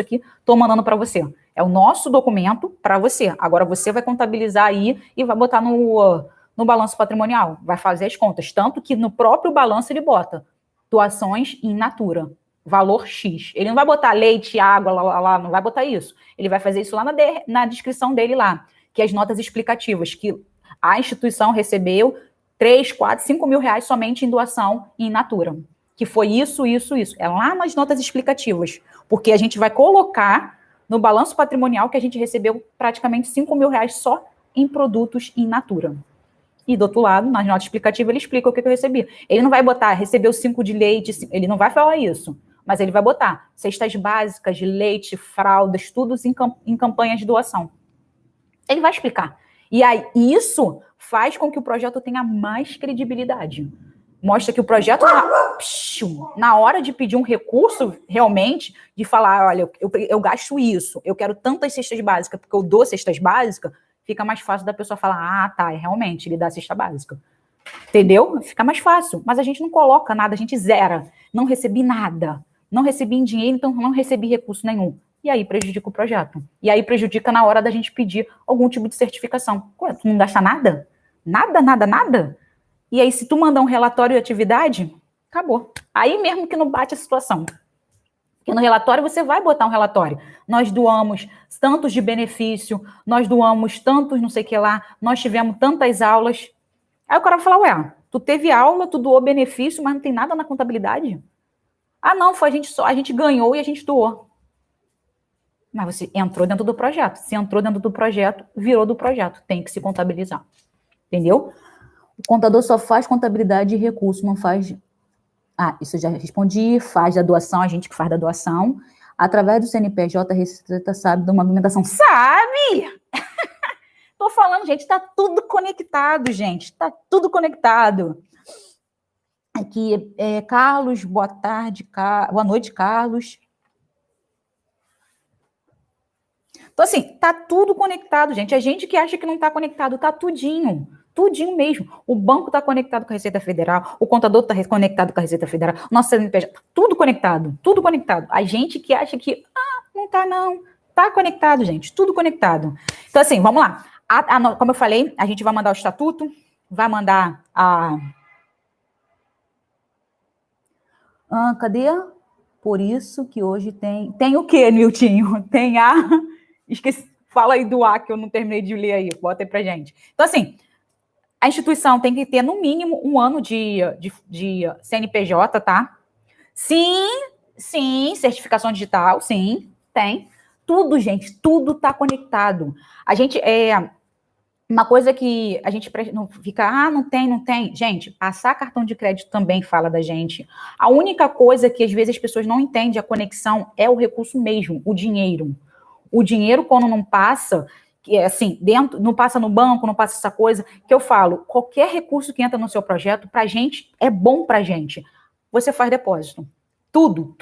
aqui, estou mandando para você. É o nosso documento para você. Agora você vai contabilizar aí e vai botar no balanço patrimonial, vai fazer as contas. Tanto que no próprio balanço ele bota doações in natura, valor X. Ele não vai botar leite, água, lá, não vai botar isso. Ele vai fazer isso lá na descrição dele lá, que é as notas explicativas, que a instituição recebeu 3, 4, 5 mil reais somente em doação in natura. Que foi isso. É lá nas notas explicativas. Porque a gente vai colocar no balanço patrimonial que a gente recebeu praticamente 5 mil reais só em produtos in natura. E do outro lado, nas notas explicativas, ele explica o que eu recebi. Ele não vai botar, recebeu 5 de leite, ele não vai falar isso. Mas ele vai botar cestas básicas de leite, fraldas, tudo em campanhas de doação. Ele vai explicar. E aí, isso faz com que o projeto tenha mais credibilidade. Mostra que o projeto, na hora de pedir um recurso, realmente, de falar, olha, eu gasto isso, eu quero tantas cestas básicas, porque eu dou cestas básicas, fica mais fácil da pessoa falar, tá, realmente, ele dá cesta básica. Entendeu? Fica mais fácil. Mas a gente não coloca nada, a gente zera. Não recebi nada. Não recebi em dinheiro, então não recebi recurso nenhum. E aí prejudica o projeto. E aí prejudica na hora da gente pedir algum tipo de certificação. Tu não gasta nada? Nada? E aí, se tu mandar um relatório de atividade, acabou. Aí mesmo que não bate a situação. Porque no relatório você vai botar um relatório. Nós doamos tantos de benefício, nós doamos tantos não sei o que lá, nós tivemos tantas aulas. Aí o cara vai falar, ué, tu teve aula, tu doou benefício, mas não tem nada na contabilidade? Ah, não, foi a gente ganhou e a gente doou. Mas você entrou dentro do projeto. Se entrou dentro do projeto, virou do projeto. Tem que se contabilizar. Entendeu? O contador só faz contabilidade de recurso, não faz... isso eu já respondi. Faz da doação, a gente que faz da doação. Através do CNPJ, a Receita sabe de uma movimentação. Sabe! Tô falando, gente, tá tudo conectado, gente. Tá tudo conectado. Aqui, Carlos, boa tarde. Boa noite, Carlos. Então, assim, tá tudo conectado, gente. A gente que acha que não tá conectado, tá tudinho. Tudinho mesmo. O banco tá conectado com a Receita Federal, o contador tá conectado com a Receita Federal, o nosso CNPJ, tá tudo conectado, tudo conectado. A gente que acha que, não tá não. Tá conectado, gente, tudo conectado. Então, assim, vamos lá. Como eu falei, a gente vai mandar o estatuto, vai mandar a... cadê? Por isso que hoje tem... Tem o quê, Niltinho? Tem a... Esqueci. Fala aí do A, que eu não terminei de ler aí. Bota aí pra gente. Então, assim, a instituição tem que ter, no mínimo, 1 ano de CNPJ, tá? Sim, certificação digital, sim, tem. Tudo, gente, tudo tá conectado. A gente, uma coisa que a gente não fica, não tem. Gente, passar cartão de crédito também fala da gente. A única coisa que às vezes as pessoas não entendem a conexão é o recurso mesmo, o dinheiro. O dinheiro, quando não passa, que é assim, dentro, não passa no banco, não passa essa coisa, que eu falo, qualquer recurso que entra no seu projeto, pra gente, é bom pra gente. Você faz depósito. Tudo.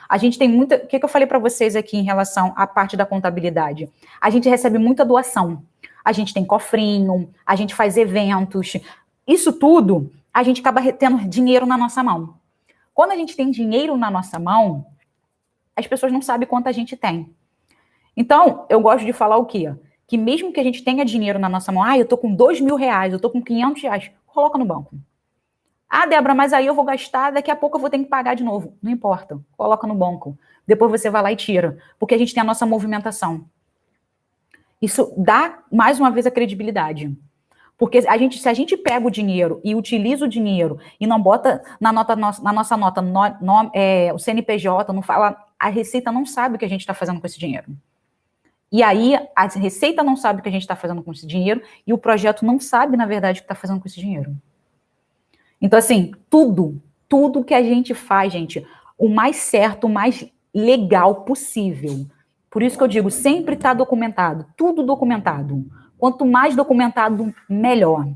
A gente tem muita... O que eu falei para vocês aqui em relação à parte da contabilidade? A gente recebe muita doação. A gente tem cofrinho, a gente faz eventos. Isso tudo, a gente acaba tendo dinheiro na nossa mão. Quando a gente tem dinheiro na nossa mão, as pessoas não sabem quanto a gente tem. Então, eu gosto de falar o quê? Que mesmo que a gente tenha dinheiro na nossa mão, eu tô com R$2.000, eu tô com R$500, coloca no banco. Ah, Débora, mas aí eu vou gastar, daqui a pouco eu vou ter que pagar de novo. Não importa, coloca no banco. Depois você vai lá e tira, porque a gente tem a nossa movimentação. Isso dá, mais uma vez, a credibilidade. Porque se a gente pega o dinheiro e utiliza o dinheiro e não bota na nossa nota o CNPJ, não fala, a Receita não sabe o que a gente está fazendo com esse dinheiro. E aí, a Receita não sabe o que a gente está fazendo com esse dinheiro e o projeto não sabe, na verdade, o que está fazendo com esse dinheiro. Então, assim, tudo que a gente faz, gente, o mais certo, o mais legal possível. Por isso que eu digo, sempre está documentado, tudo documentado. Quanto mais documentado, melhor.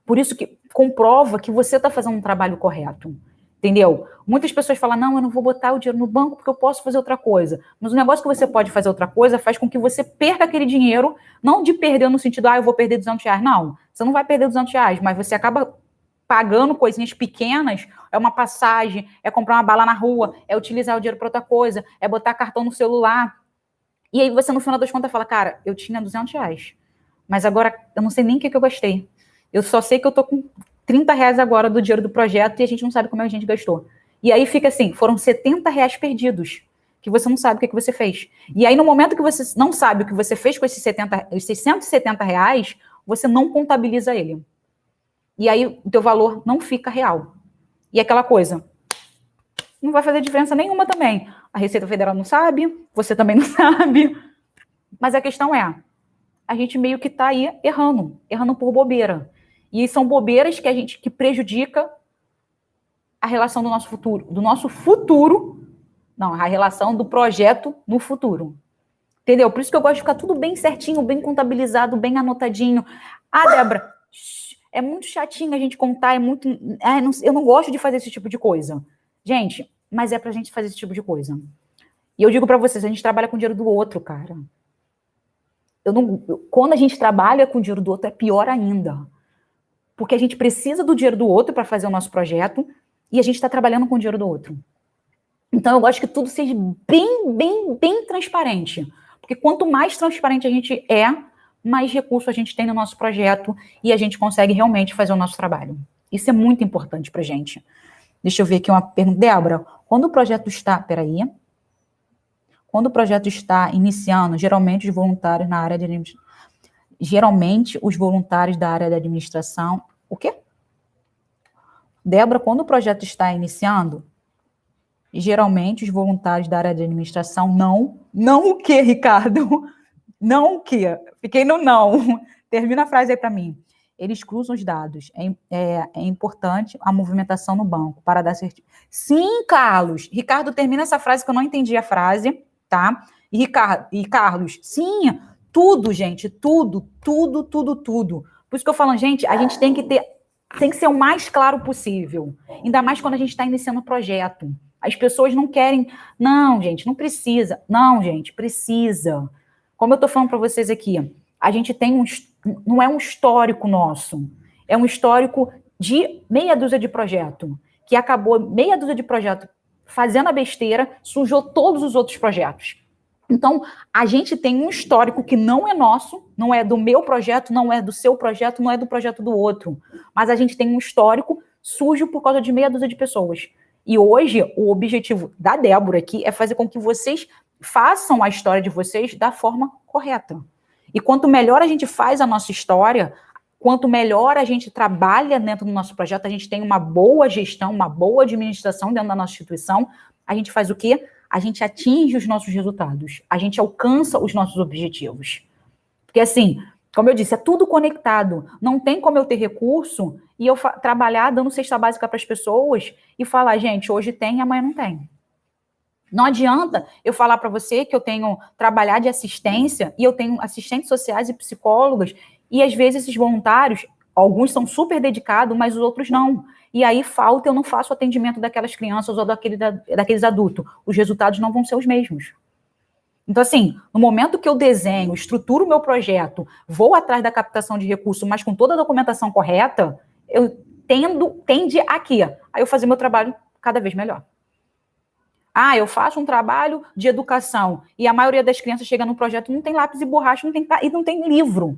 Por isso que comprova que você está fazendo um trabalho correto. Entendeu? Muitas pessoas falam, não, eu não vou botar o dinheiro no banco porque eu posso fazer outra coisa. Mas o negócio que você pode fazer outra coisa faz com que você perca aquele dinheiro, não de perder no sentido, eu vou perder R$200. Não, você não vai perder R$200, mas você acaba pagando coisinhas pequenas, é uma passagem, é comprar uma bala na rua, é utilizar o dinheiro para outra coisa, é botar cartão no celular. E aí você, no final das contas, fala, cara, eu tinha R$200, mas agora eu não sei nem o que eu gastei. Eu só sei que eu tô com R$30 agora do dinheiro do projeto e a gente não sabe como é que a gente gastou. E aí fica assim, foram R$70 perdidos, que você não sabe o que você fez. E aí no momento que você não sabe o que você fez com esses R$670, você não contabiliza ele. E aí o teu valor não fica real. E aquela coisa, não vai fazer diferença nenhuma também. A Receita Federal não sabe, você também não sabe. Mas a questão é, a gente meio que está aí errando por bobeira. E são bobeiras que prejudica a relação do nosso futuro, não, a relação do projeto no futuro. Entendeu? Por isso que eu gosto de ficar tudo bem certinho, bem contabilizado, bem anotadinho. Ah, Débora, é muito chatinho a gente contar, eu não gosto de fazer esse tipo de coisa. Gente, mas é pra gente fazer esse tipo de coisa. E eu digo pra vocês, a gente trabalha com o dinheiro do outro, cara. Quando a gente trabalha com o dinheiro do outro, é pior ainda. Porque a gente precisa do dinheiro do outro para fazer o nosso projeto e a gente está trabalhando com o dinheiro do outro. Então, eu gosto que tudo seja bem transparente. Porque quanto mais transparente a gente mais recurso a gente tem no nosso projeto e a gente consegue realmente fazer o nosso trabalho. Isso é muito importante pra gente. Deixa eu ver aqui uma pergunta. Débora, quando o projeto está... Quando o projeto está iniciando, geralmente os voluntários na área de administração... Geralmente, os voluntários da área da administração... O quê? Débora, quando o projeto está iniciando, geralmente os voluntários da área de administração não o quê, Ricardo? Não o quê? Fiquei no não. Termina a frase aí para mim. Eles cruzam os dados. É importante a movimentação no banco para dar certeza. Sim, Carlos. Ricardo, termina essa frase que eu não entendi a frase, tá? E Carlos, sim, tudo, gente, tudo. Por isso que eu falo, gente, a gente tem que ser o mais claro possível. Ainda mais quando a gente está iniciando o projeto. As pessoas não querem, não, gente, não precisa. Não, gente, precisa. Como eu estou falando para vocês aqui, a gente tem não é um histórico nosso, é um histórico de meia dúzia de projeto, que acabou meia dúzia de projeto fazendo a besteira, sujou todos os outros projetos. Então, a gente tem um histórico que não é nosso, não é do meu projeto, não é do seu projeto, não é do projeto do outro, mas a gente tem um histórico sujo por causa de meia dúzia de pessoas. E hoje, o objetivo da Débora aqui é fazer com que vocês façam a história de vocês da forma correta. E quanto melhor a gente faz a nossa história, quanto melhor a gente trabalha dentro do nosso projeto, a gente tem uma boa gestão, uma boa administração dentro da nossa instituição, a gente faz o quê? A gente atinge os nossos resultados, a gente alcança os nossos objetivos. Porque assim, como eu disse, é tudo conectado. Não tem como eu ter recurso e eu trabalhar dando cesta básica para as pessoas e falar, gente, hoje tem, amanhã não tem. Não adianta eu falar para você que eu tenho trabalhar de assistência e eu tenho assistentes sociais e psicólogos e às vezes esses voluntários, alguns são super dedicados, mas os outros não. E aí falta, eu não faço atendimento daquelas crianças ou daqueles adultos. Os resultados não vão ser os mesmos. Então, assim, no momento que eu desenho, estruturo o meu projeto, vou atrás da captação de recursos, mas com toda a documentação correta, eu tende aqui, a eu fazer meu trabalho cada vez melhor. Ah, eu faço um trabalho de educação e a maioria das crianças chega no projeto, não tem lápis e borracha, não tem livro,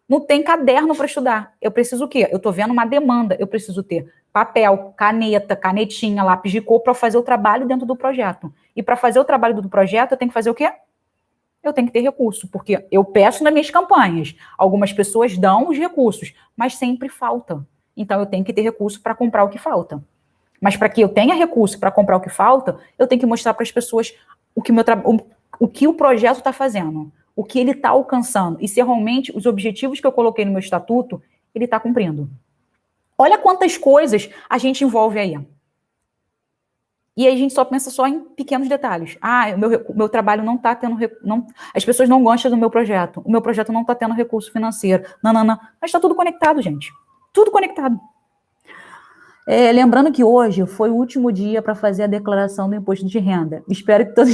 não tem caderno para estudar. Eu preciso o quê? Eu estou vendo uma demanda, eu preciso ter papel, caneta, canetinha, lápis de cor para fazer o trabalho dentro do projeto. E para fazer o trabalho do projeto, eu tenho que fazer o quê? Eu tenho que ter recurso, porque eu peço nas minhas campanhas. Algumas pessoas dão os recursos, mas sempre falta. Então, eu tenho que ter recurso para comprar o que falta. Mas para que eu tenha recurso para comprar o que falta, eu tenho que mostrar para as pessoas o que o projeto está fazendo, o que ele está alcançando, e se realmente os objetivos que eu coloquei no meu estatuto, ele está cumprindo. Olha quantas coisas a gente envolve aí. E aí a gente só pensa só em pequenos detalhes. Ah, o meu trabalho não está tendo... as pessoas não gostam do meu projeto. O meu projeto não está tendo recurso financeiro. Não. Mas está tudo conectado, gente. Tudo conectado. Lembrando que hoje foi o último dia para fazer a declaração do imposto de renda. Espero que todos...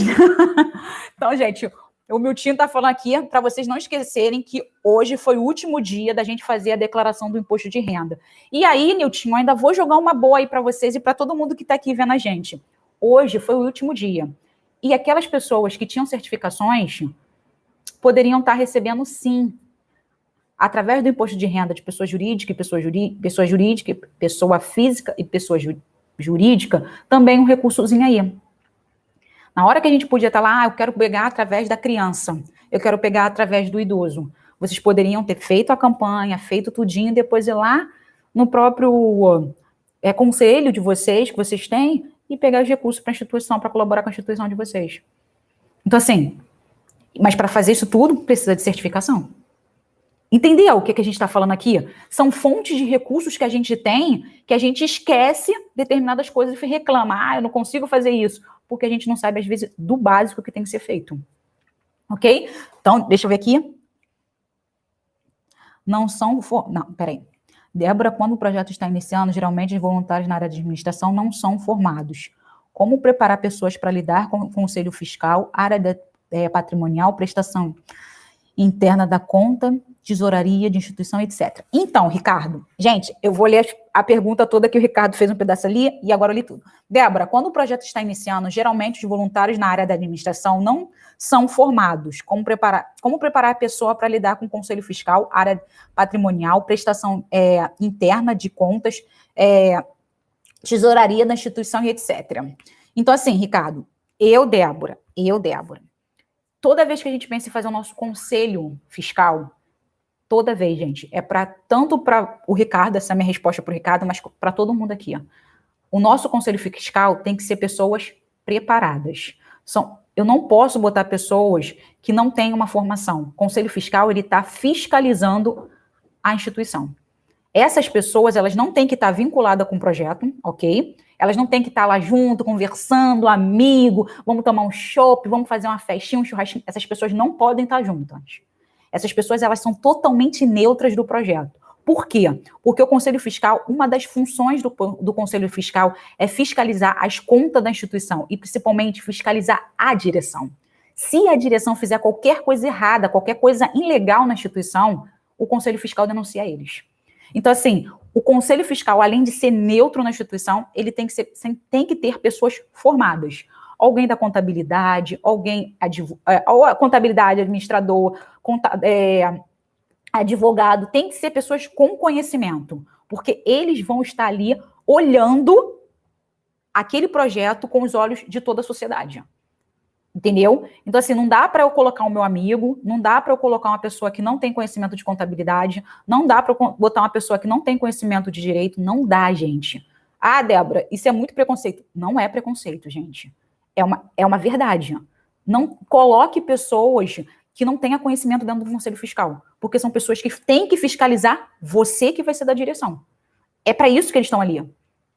Então, gente, o Miltinho está falando aqui para vocês não esquecerem que hoje foi o último dia da gente fazer a declaração do imposto de renda. E aí, Niltinho, ainda vou jogar uma boa aí para vocês e para todo mundo que está aqui vendo a gente. Hoje foi o último dia. E aquelas pessoas que tinham certificações poderiam estar recebendo, sim, através do imposto de renda de pessoa jurídica, pessoa física e pessoa jurídica, também um recursozinho aí. Na hora que a gente podia estar lá, eu quero pegar através da criança, eu quero pegar através do idoso. Vocês poderiam ter feito a campanha, feito tudinho, depois ir lá no próprio conselho de vocês, que vocês têm, e pegar os recursos para a instituição, para colaborar com a instituição de vocês. Então, assim, mas para fazer isso tudo, precisa de certificação. Entendeu o que a gente está falando aqui? São fontes de recursos que a gente tem, que a gente esquece determinadas coisas e reclama, eu não consigo fazer isso, porque a gente não sabe, às vezes, do básico que tem que ser feito. Ok? Então, deixa eu ver aqui. Não, peraí. Débora, quando o projeto está iniciando, geralmente os voluntários na área de administração não são formados. Como preparar pessoas para lidar com o conselho fiscal, área patrimonial, prestação interna da conta, tesouraria de instituição, etc. Então, Ricardo, gente, eu vou ler a pergunta toda que o Ricardo fez um pedaço ali e agora eu li tudo. Débora, quando o projeto está iniciando, geralmente os voluntários na área da administração não são formados. Como preparar a pessoa para lidar com o conselho fiscal, área patrimonial, prestação interna de contas, tesouraria da instituição e etc. Então, assim, Ricardo, Débora, toda vez que a gente pensa em fazer o nosso conselho fiscal, toda vez, gente, tanto para o Ricardo, essa é a minha resposta para o Ricardo, mas para todo mundo aqui. Ó. O nosso conselho fiscal tem que ser pessoas preparadas. Eu não posso botar pessoas que não têm uma formação. O conselho fiscal, ele está fiscalizando a instituição. Essas pessoas, elas não têm que estar vinculadas com o projeto, ok? Elas não têm que estar lá junto, conversando, amigo, vamos tomar um chopp, vamos fazer uma festinha, um churrasquinho. Essas pessoas não podem estar juntas. Essas pessoas, elas são totalmente neutras do projeto. Por quê? Porque o Conselho Fiscal, uma das funções do Conselho Fiscal é fiscalizar as contas da instituição e, principalmente, fiscalizar a direção. Se a direção fizer qualquer coisa errada, qualquer coisa ilegal na instituição, o Conselho Fiscal denuncia eles. Então, assim, o Conselho Fiscal, além de ser neutro na instituição, ele tem que ter pessoas formadas. Alguém da contabilidade, contabilidade, administrador, advogado, tem que ser pessoas com conhecimento, porque eles vão estar ali olhando aquele projeto com os olhos de toda a sociedade. Entendeu? Então, assim, não dá para eu colocar o meu amigo, não dá para eu colocar uma pessoa que não tem conhecimento de contabilidade, não dá para eu botar uma pessoa que não tem conhecimento de direito, não dá, gente. Ah, Débora, isso é muito preconceito. Não é preconceito, gente. É uma verdade. Não coloque pessoas que não tenham conhecimento dentro do Conselho Fiscal, porque são pessoas que têm que fiscalizar você que vai ser da direção. É para isso que eles estão ali.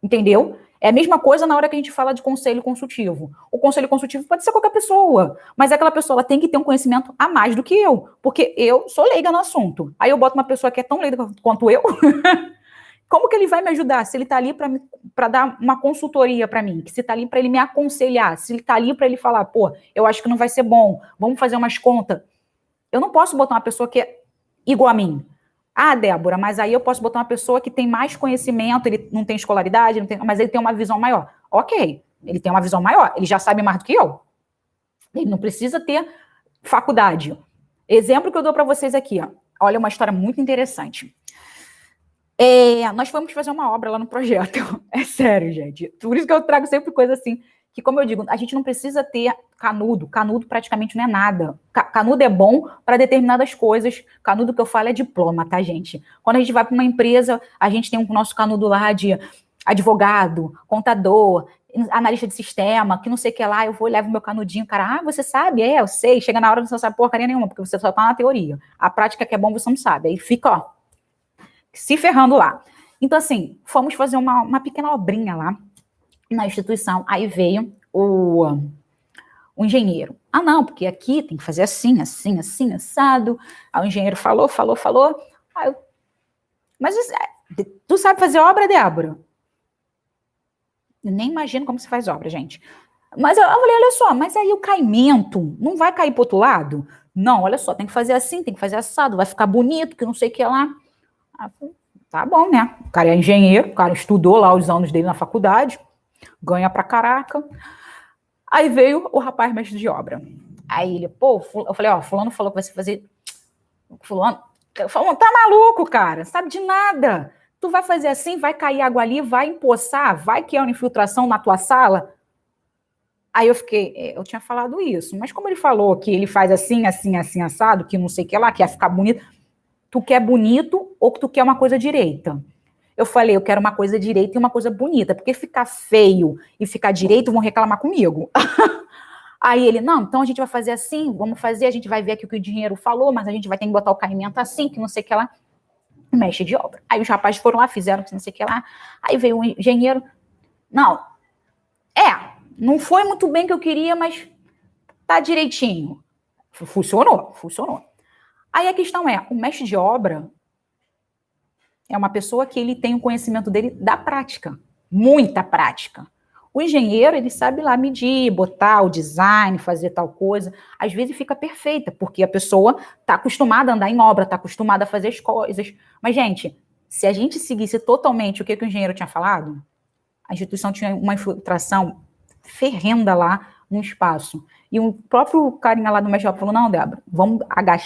Entendeu? É a mesma coisa na hora que a gente fala de conselho consultivo. O conselho consultivo pode ser qualquer pessoa, mas aquela pessoa ela tem que ter um conhecimento a mais do que eu, porque eu sou leiga no assunto. Aí eu boto uma pessoa que é tão leiga quanto eu, como que ele vai me ajudar? Se ele está ali para dar uma consultoria para mim, se está ali para ele me aconselhar, se ele está ali para ele falar, pô, eu acho que não vai ser bom, vamos fazer umas contas. Eu não posso botar uma pessoa que é igual a mim. Ah, Débora, mas aí eu posso botar uma pessoa que tem mais conhecimento, ele não tem escolaridade, mas ele tem uma visão maior. Ok, ele tem uma visão maior, ele já sabe mais do que eu. Ele não precisa ter faculdade. Exemplo que eu dou para vocês aqui, ó. Olha, uma história muito interessante. Nós fomos fazer uma obra lá no projeto. É sério, gente. Por isso que eu trago sempre coisa assim, que como eu digo, a gente não precisa ter canudo. Canudo praticamente não é nada. Canudo é bom para determinadas coisas. Canudo que eu falo é diploma, tá, gente? Quando a gente vai para uma empresa, a gente tem o nosso canudo lá de advogado, contador, analista de sistema, que não sei o que lá, eu vou e levo meu canudinho, cara, você sabe? Eu sei. Chega na hora você não sabe porcaria nenhuma, porque você só tá na teoria. A prática que é bom você não sabe. Aí fica, ó, se ferrando lá. Então, assim, fomos fazer uma pequena obrinha lá na instituição. Aí veio o engenheiro. Ah, não, porque aqui tem que fazer assim, assim, assim, assado. Aí o engenheiro falou. Aí mas tu sabe fazer obra, Débora? Eu nem imagino como se faz obra, gente. Mas eu falei, olha só, mas aí o caimento não vai cair pro outro lado? Não, olha só, tem que fazer assim, tem que fazer assado, vai ficar bonito, que não sei o que lá. Tá bom, né? O cara é engenheiro, o cara estudou lá os anos dele na faculdade, ganha pra caraca. Aí veio o rapaz mestre de obra. Aí ele, pô, eu falei, ó, fulano falou que vai fazer... Fulano falou, tá maluco, cara, sabe de nada. Tu vai fazer assim, vai cair água ali, vai empoçar, vai que é uma infiltração na tua sala. Aí eu fiquei, eu tinha falado isso, mas como ele falou que ele faz assim, assim, assim, assado, que não sei o que lá, que ia ficar bonito, tu quer bonito ou que tu quer uma coisa direita? Eu falei, eu quero uma coisa direita e uma coisa bonita, porque ficar feio e ficar direito vão reclamar comigo. Aí ele, não, então a gente vai fazer assim, vamos fazer, a gente vai ver aqui o que o dinheiro falou, mas a gente vai ter que botar o caimento assim, que não sei o que lá. Mestre de obra. Aí os rapazes foram lá, fizeram que não sei o que lá. Aí veio o engenheiro, não, não foi muito bem que eu queria, mas tá direitinho. Funcionou. Aí a questão é, o mestre de obra é uma pessoa que ele tem o conhecimento dele da prática, muita prática. O engenheiro, ele sabe lá medir, botar o design, fazer tal coisa. Às vezes fica perfeita, porque a pessoa está acostumada a andar em obra, está acostumada a fazer as coisas. Mas, gente, se a gente seguisse totalmente o que o engenheiro tinha falado, a instituição tinha uma infiltração ferrenda lá no espaço. E o próprio carinha lá do mestre falou, não, Débora, vamos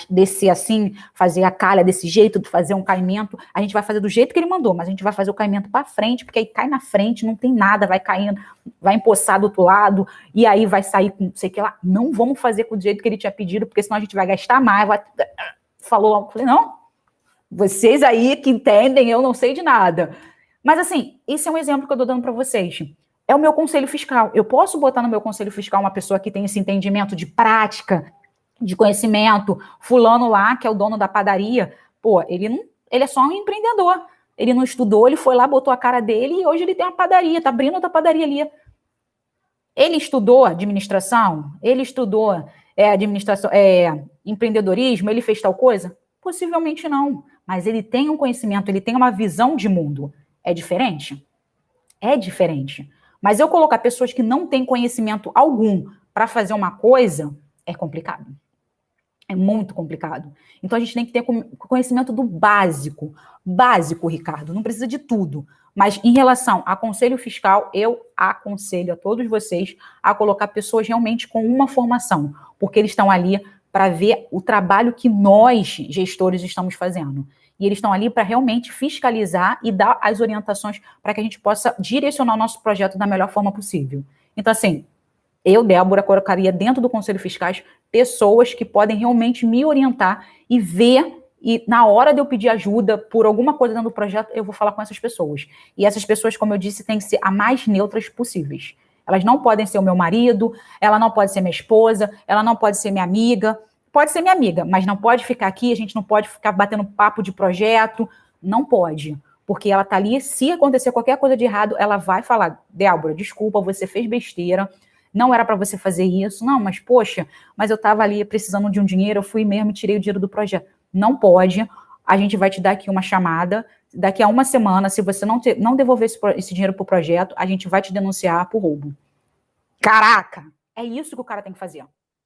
descer assim, fazer a calha desse jeito, fazer um caimento, a gente vai fazer do jeito que ele mandou, mas a gente vai fazer o caimento para frente, porque aí cai na frente, não tem nada, vai caindo, vai empoçar do outro lado, e aí vai sair com não sei o que lá. Não vamos fazer do jeito que ele tinha pedido, porque senão a gente vai gastar mais. Falou, falei, não, vocês aí que entendem, eu não sei de nada. Mas assim, esse é um exemplo que eu tô dando para vocês. É o meu conselho fiscal. Eu posso botar no meu conselho fiscal uma pessoa que tem esse entendimento de prática, de conhecimento. Fulano lá, que é o dono da padaria, pô, ele é só um empreendedor. Ele não estudou, ele foi lá, botou a cara dele e hoje ele tem uma padaria, tá abrindo outra padaria ali. Ele estudou administração? Ele estudou administração, empreendedorismo? Ele fez tal coisa? Possivelmente não. Mas ele tem um conhecimento, ele tem uma visão de mundo. É diferente? É diferente. Mas eu colocar pessoas que não têm conhecimento algum para fazer uma coisa é complicado. É muito complicado. Então a gente tem que ter conhecimento do básico. Básico, Ricardo, não precisa de tudo. Mas em relação a conselho fiscal, eu aconselho a todos vocês a colocar pessoas realmente com uma formação, porque eles estão ali para ver o trabalho que nós, gestores, estamos fazendo. E eles estão ali para realmente fiscalizar e dar as orientações para que a gente possa direcionar o nosso projeto da melhor forma possível. Então, assim, Eu, Débora, colocaria dentro do Conselho Fiscais pessoas que podem realmente me orientar e ver, e na hora de eu pedir ajuda por alguma coisa dentro do projeto, eu vou falar com essas pessoas. E essas pessoas, como eu disse, têm que ser a mais neutras possíveis. Elas não podem ser o meu marido, ela não pode ser minha esposa, ela não pode ser minha amiga. Pode ser minha amiga, mas não pode ficar aqui, a gente não pode ficar batendo papo de projeto, não pode. Porque ela tá ali, se acontecer qualquer coisa de errado, ela vai falar, Débora, desculpa, você fez besteira, não era para você fazer isso, não, mas poxa, mas eu estava ali precisando de um dinheiro, eu fui mesmo e tirei o dinheiro do projeto. Não pode, a gente vai te dar aqui uma chamada, daqui a uma semana, se você não devolver esse dinheiro para o projeto, a gente vai te denunciar por roubo. Caraca, é isso que o cara tem que fazer.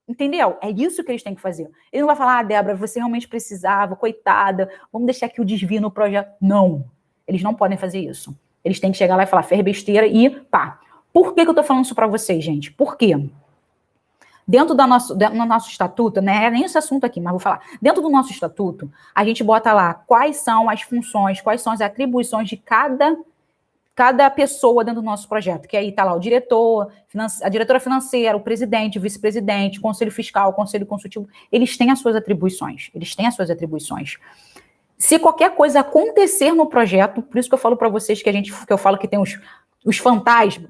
Entendeu? É isso que eles têm que fazer. Ele não vai falar, Débora, você realmente precisava, coitada, vamos deixar aqui o desvio no projeto. Não, eles não podem fazer isso. Eles têm que chegar lá e falar, fez besteira e pá. Por que eu tô falando isso para vocês, gente? Por quê? Dentro do nosso estatuto, né, é nem esse assunto aqui, mas vou falar. Dentro do nosso estatuto, a gente bota lá quais são as funções, quais são as atribuições de cada pessoa dentro do nosso projeto, que aí está lá o diretor, a diretora financeira, o presidente, o vice-presidente, o conselho fiscal, o conselho consultivo, eles têm as suas atribuições, Se qualquer coisa acontecer no projeto, por isso que eu falo para vocês que eu falo que tem os fantasmas,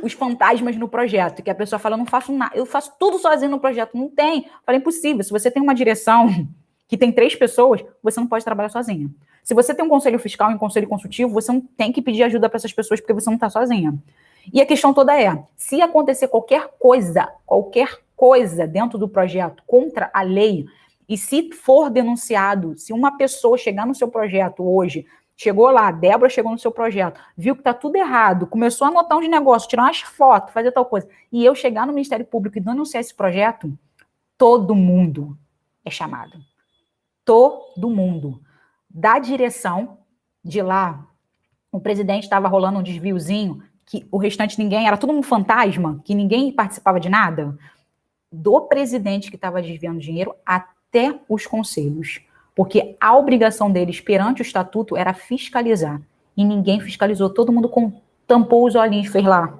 os fantasmas no projeto, que a pessoa fala, eu não faço nada, eu faço tudo sozinho no projeto, não tem, fala, impossível, se você tem uma direção que tem 3 pessoas, você não pode trabalhar sozinha. Se você tem um conselho fiscal e um conselho consultivo, você não tem que pedir ajuda para essas pessoas porque você não está sozinha. E a questão toda é, se acontecer qualquer coisa dentro do projeto contra a lei, e se for denunciado, se uma pessoa chegar no seu projeto hoje, chegou lá, a Débora chegou no seu projeto, viu que está tudo errado, começou a anotar uns negócios, tirar umas fotos, fazer tal coisa, e eu chegar no Ministério Público e denunciar esse projeto, todo mundo é chamado. Todo mundo. Da direção de lá, o presidente estava rolando um desviozinho, que o restante ninguém, era tudo um fantasma, que ninguém participava de nada, do presidente que estava desviando dinheiro até os conselhos. Porque a obrigação deles perante o estatuto era fiscalizar. E ninguém fiscalizou, todo mundo tampou os olhinhos, fez lá.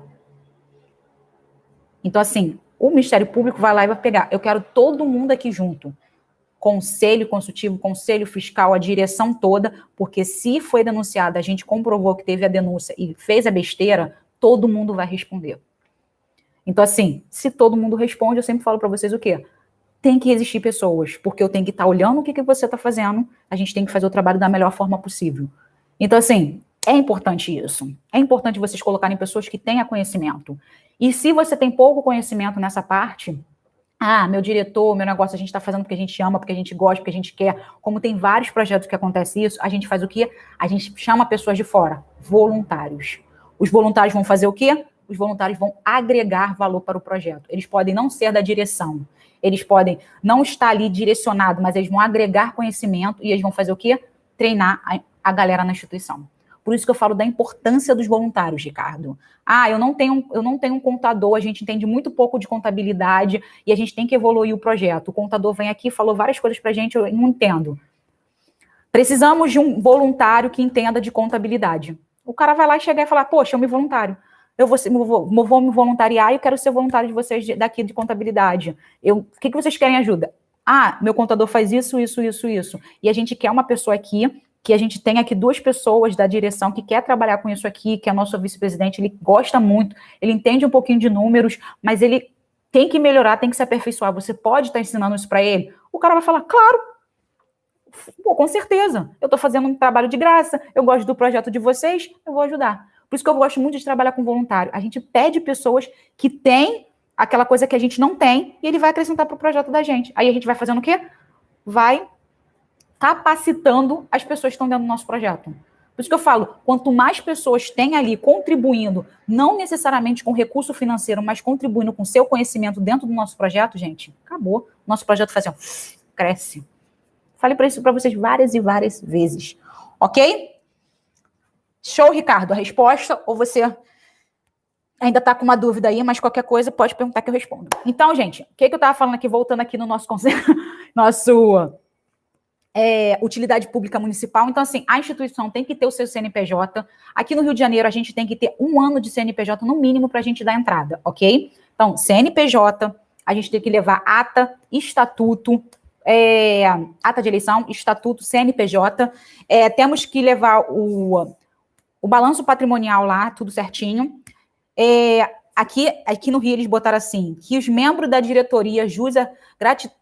Então, assim, o Ministério Público vai lá e vai pegar. Eu quero todo mundo aqui junto. Conselho consultivo, conselho fiscal, a direção toda, porque se foi denunciada, a gente comprovou que teve a denúncia e fez a besteira, todo mundo vai responder. Então, assim, se todo mundo responde, eu sempre falo para vocês o quê? Tem que existir pessoas, porque eu tenho que estar olhando o que você está fazendo, a gente tem que fazer o trabalho da melhor forma possível. Então, assim, é importante isso. É importante vocês colocarem pessoas que tenham conhecimento. E se você tem pouco conhecimento nessa parte, meu diretor, meu negócio, a gente está fazendo porque a gente ama, porque a gente gosta, porque a gente quer. Como tem vários projetos que acontece isso, a gente faz o quê? A gente chama pessoas de fora, voluntários. Os voluntários vão fazer o quê? Os voluntários vão agregar valor para o projeto. Eles podem não ser da direção, eles podem não estar ali direcionado, mas eles vão agregar conhecimento e eles vão fazer o quê? Treinar a galera na instituição. Por isso que eu falo da importância dos voluntários, Ricardo. Eu não tenho um contador, a gente entende muito pouco de contabilidade e a gente tem que evoluir o projeto. O contador vem aqui, falou várias coisas pra gente, eu não entendo. Precisamos de um voluntário que entenda de contabilidade. O cara vai lá e chegar e falar, poxa, eu me voluntário. Eu vou me voluntariar e eu quero ser voluntário de vocês daqui de contabilidade. O que vocês querem ajuda? Meu contador faz isso. E a gente quer uma pessoa aqui, que a gente tem aqui 2 pessoas da direção que quer trabalhar com isso aqui, que é o nosso vice-presidente, ele gosta muito, ele entende um pouquinho de números, mas ele tem que melhorar, tem que se aperfeiçoar. Você pode estar ensinando isso para ele? O cara vai falar, claro, com certeza, eu estou fazendo um trabalho de graça, eu gosto do projeto de vocês, eu vou ajudar. Por isso que eu gosto muito de trabalhar com voluntário. A gente pede pessoas que têm aquela coisa que a gente não tem e ele vai acrescentar para o projeto da gente. Aí a gente vai fazendo o quê? Vai capacitando as pessoas que estão dentro do nosso projeto. Por isso que eu falo, quanto mais pessoas tem ali contribuindo, não necessariamente com recurso financeiro, mas contribuindo com seu conhecimento dentro do nosso projeto, gente, acabou. Nosso projeto faz assim, cresce. Falei para isso para vocês várias e várias vezes. Ok? Show, Ricardo, a resposta? Ou você ainda está com uma dúvida aí, mas qualquer coisa pode perguntar que eu respondo. Então, gente, o que eu estava falando aqui, voltando aqui no nosso conselho, utilidade pública municipal. Então, assim, a instituição tem que ter o seu CNPJ. Aqui no Rio de Janeiro, a gente tem que ter 1 ano de CNPJ no mínimo para a gente dar entrada, ok? Então, CNPJ, a gente tem que levar ata, estatuto, ata de eleição, estatuto, CNPJ. Temos que levar o balanço patrimonial lá, tudo certinho. Aqui no Rio, eles botaram assim, que os membros da diretoria juzam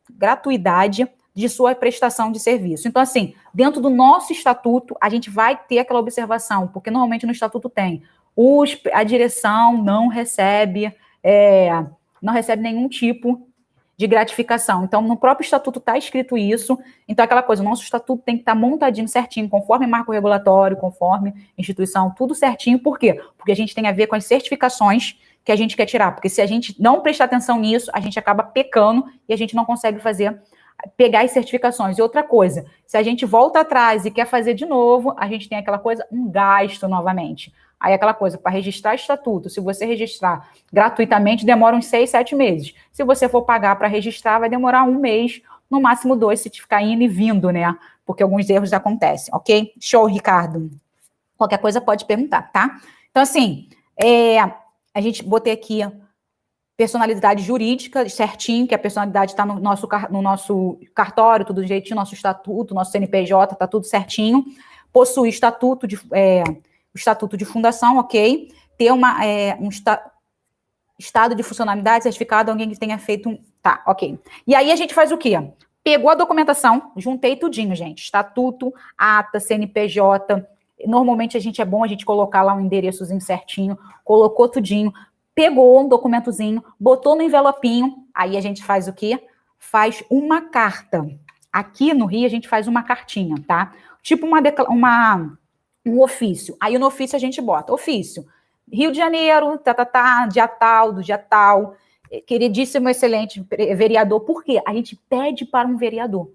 gratuidade de sua prestação de serviço. Então, assim, dentro do nosso estatuto, a gente vai ter aquela observação, porque normalmente no estatuto tem, a direção não recebe nenhum tipo de gratificação. Então, no próprio estatuto está escrito isso. Então, aquela coisa, o nosso estatuto tem que estar montadinho certinho, conforme marco regulatório, conforme instituição, tudo certinho. Por quê? Porque a gente tem a ver com as certificações que a gente quer tirar. Porque se a gente não prestar atenção nisso, a gente acaba pecando e a gente não consegue pegar as certificações. E outra coisa, se a gente volta atrás e quer fazer de novo, a gente tem aquela coisa, um gasto novamente. Aí aquela coisa, para registrar estatuto, se você registrar gratuitamente, demora uns 6, 7 meses. Se você for pagar para registrar, vai demorar 1 mês, no máximo 2, se ficar indo e vindo, né? Porque alguns erros acontecem, ok? Show, Ricardo. Qualquer coisa pode perguntar, tá? Então, assim, a gente botei aqui personalidade jurídica, certinho, que a personalidade está no nosso cartório, tudo direitinho, nosso estatuto, nosso CNPJ, está tudo certinho. Possui estatuto de fundação, ok? Ter um estado de funcionalidade certificado, alguém que tenha feito Tá, ok. E aí a gente faz o quê? Pegou a documentação, juntei tudinho, gente. Estatuto, ata, CNPJ. Normalmente é bom a gente colocar lá um endereçozinho certinho, colocou tudinho, pegou um documentozinho, botou no envelopinho, aí a gente faz o quê? Faz uma carta. Aqui no Rio a gente faz uma cartinha, tá? Tipo um ofício. Aí no ofício a gente bota ofício. Rio de Janeiro, dia tal, do dia tal. Queridíssimo, excelente vereador. Por quê? A gente pede para um vereador.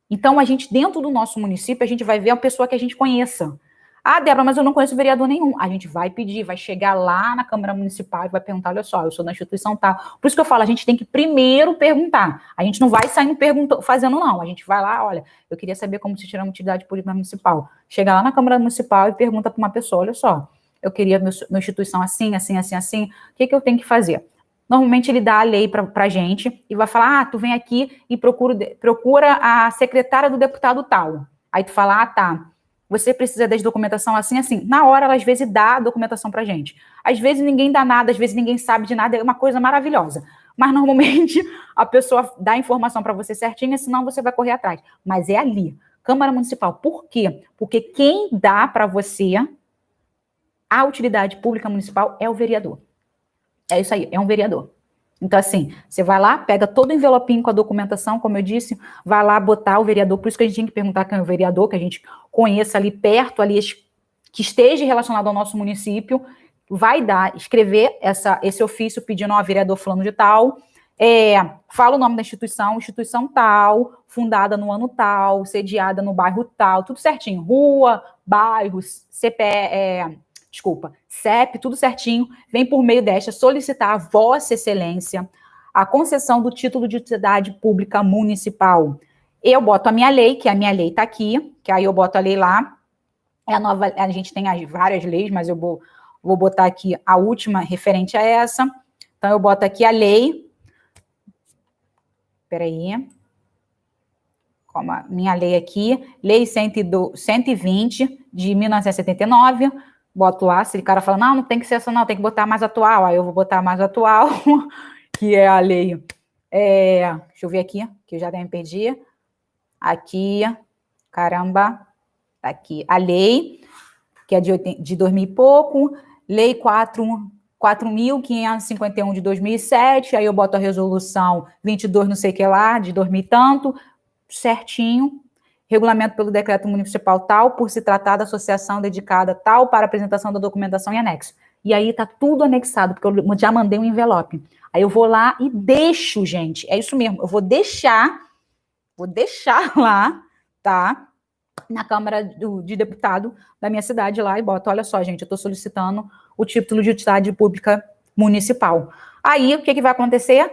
Então, a gente, dentro do nosso município, a gente vai ver uma pessoa que a gente conheça. Ah, Débora, mas eu não conheço vereador nenhum. A gente vai pedir, vai chegar lá na Câmara Municipal e vai perguntar, olha só, eu sou da instituição tal. Por isso que eu falo, a gente tem que primeiro perguntar. A gente não vai saindo fazendo, não. A gente vai lá, olha, eu queria saber como se tira uma utilidade pública municipal. Chega lá na Câmara Municipal e pergunta para uma pessoa, olha só, eu queria minha instituição assim, assim, assim, assim, o que eu tenho que fazer? Normalmente ele dá a lei para a gente e vai falar, tu vem aqui e procura a secretária do deputado tal. Aí tu fala, tá, você precisa da documentação assim, assim. Na hora, ela às vezes dá a documentação pra gente. Às vezes ninguém dá nada, às vezes ninguém sabe de nada, é uma coisa maravilhosa. Mas normalmente a pessoa dá a informação para você certinha, senão você vai correr atrás. Mas é ali, Câmara Municipal. Por quê? Porque quem dá para você a utilidade pública municipal é o vereador. É isso aí, é um vereador. Então, assim, você vai lá, pega todo o envelopinho com a documentação, como eu disse, vai lá botar o vereador, por isso que a gente tem que perguntar quem é o vereador, que a gente conheça ali perto, ali, que esteja relacionado ao nosso município, vai escrever esse ofício pedindo ao vereador fulano de tal, fala o nome da instituição tal, fundada no ano tal, sediada no bairro tal, tudo certinho, rua, bairros, CEP, tudo certinho, vem por meio desta solicitar a Vossa Excelência a concessão do título de utilidade pública municipal. Eu boto a minha lei, que a minha lei está aqui, que aí eu boto a lei lá, a gente tem várias leis, mas eu vou botar aqui a última referente a essa, então eu boto aqui a lei, peraí, como a minha lei aqui, lei 120 de 1979, boto lá, se o cara fala, não tem que ser essa não, tem que botar mais atual, aí eu vou botar mais atual, que é a lei, deixa eu ver aqui, que eu já me perdi, aqui, caramba, tá aqui, a lei, que é de 2000 e pouco, lei 4.551 de 2007, aí eu boto a resolução 22 não sei o que lá, de 2000 e tanto, certinho, regulamento pelo decreto municipal tal, por se tratar da associação dedicada tal, para apresentação da documentação em anexo. E aí tá tudo anexado, porque eu já mandei um envelope. Aí eu vou lá e deixo, gente, é isso mesmo, eu vou deixar lá, tá? Na Câmara de Deputado da minha cidade lá e boto, olha só, gente, eu estou solicitando o título de utilidade pública municipal. Aí, o que vai acontecer?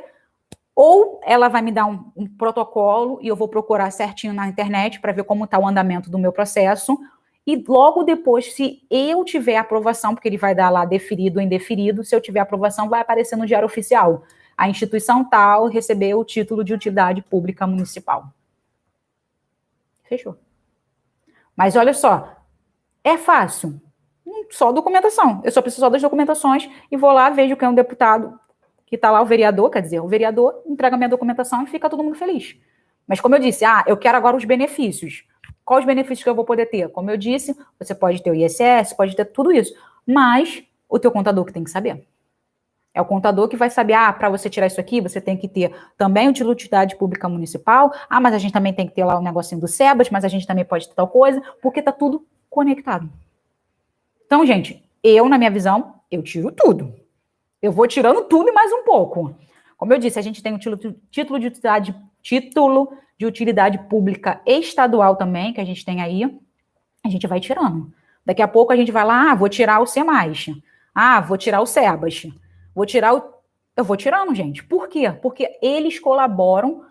Ou ela vai me dar um protocolo e eu vou procurar certinho na internet para ver como está o andamento do meu processo. E logo depois, se eu tiver aprovação, porque ele vai dar lá deferido ou indeferido, se eu tiver aprovação, vai aparecer no Diário Oficial. A instituição tal recebeu o título de utilidade pública municipal. Fechou. Mas olha só, é fácil. Só documentação. Eu só preciso só das documentações e vou lá, vejo que é um deputado que está lá, o vereador, quer dizer, o vereador entrega a minha documentação e fica todo mundo feliz. Mas como eu disse, eu quero agora os benefícios. Quais os benefícios que eu vou poder ter? Como eu disse, você pode ter o ISS, pode ter tudo isso, mas o teu contador que tem que saber. É o contador que vai saber, para você tirar isso aqui, você tem que ter também utilidade pública municipal, mas a gente também tem que ter lá o negocinho do SEBAS, mas a gente também pode ter tal coisa, porque está tudo conectado. Então, gente, na minha visão, eu tiro tudo. Eu vou tirando tudo e mais um pouco. Como eu disse, a gente tem o título de utilidade pública estadual também, que a gente tem aí, a gente vai tirando. Daqui a pouco a gente vai lá, vou tirar o C+, vou tirar o SEBAS, eu vou tirando, gente. Por quê? Porque eles colaboram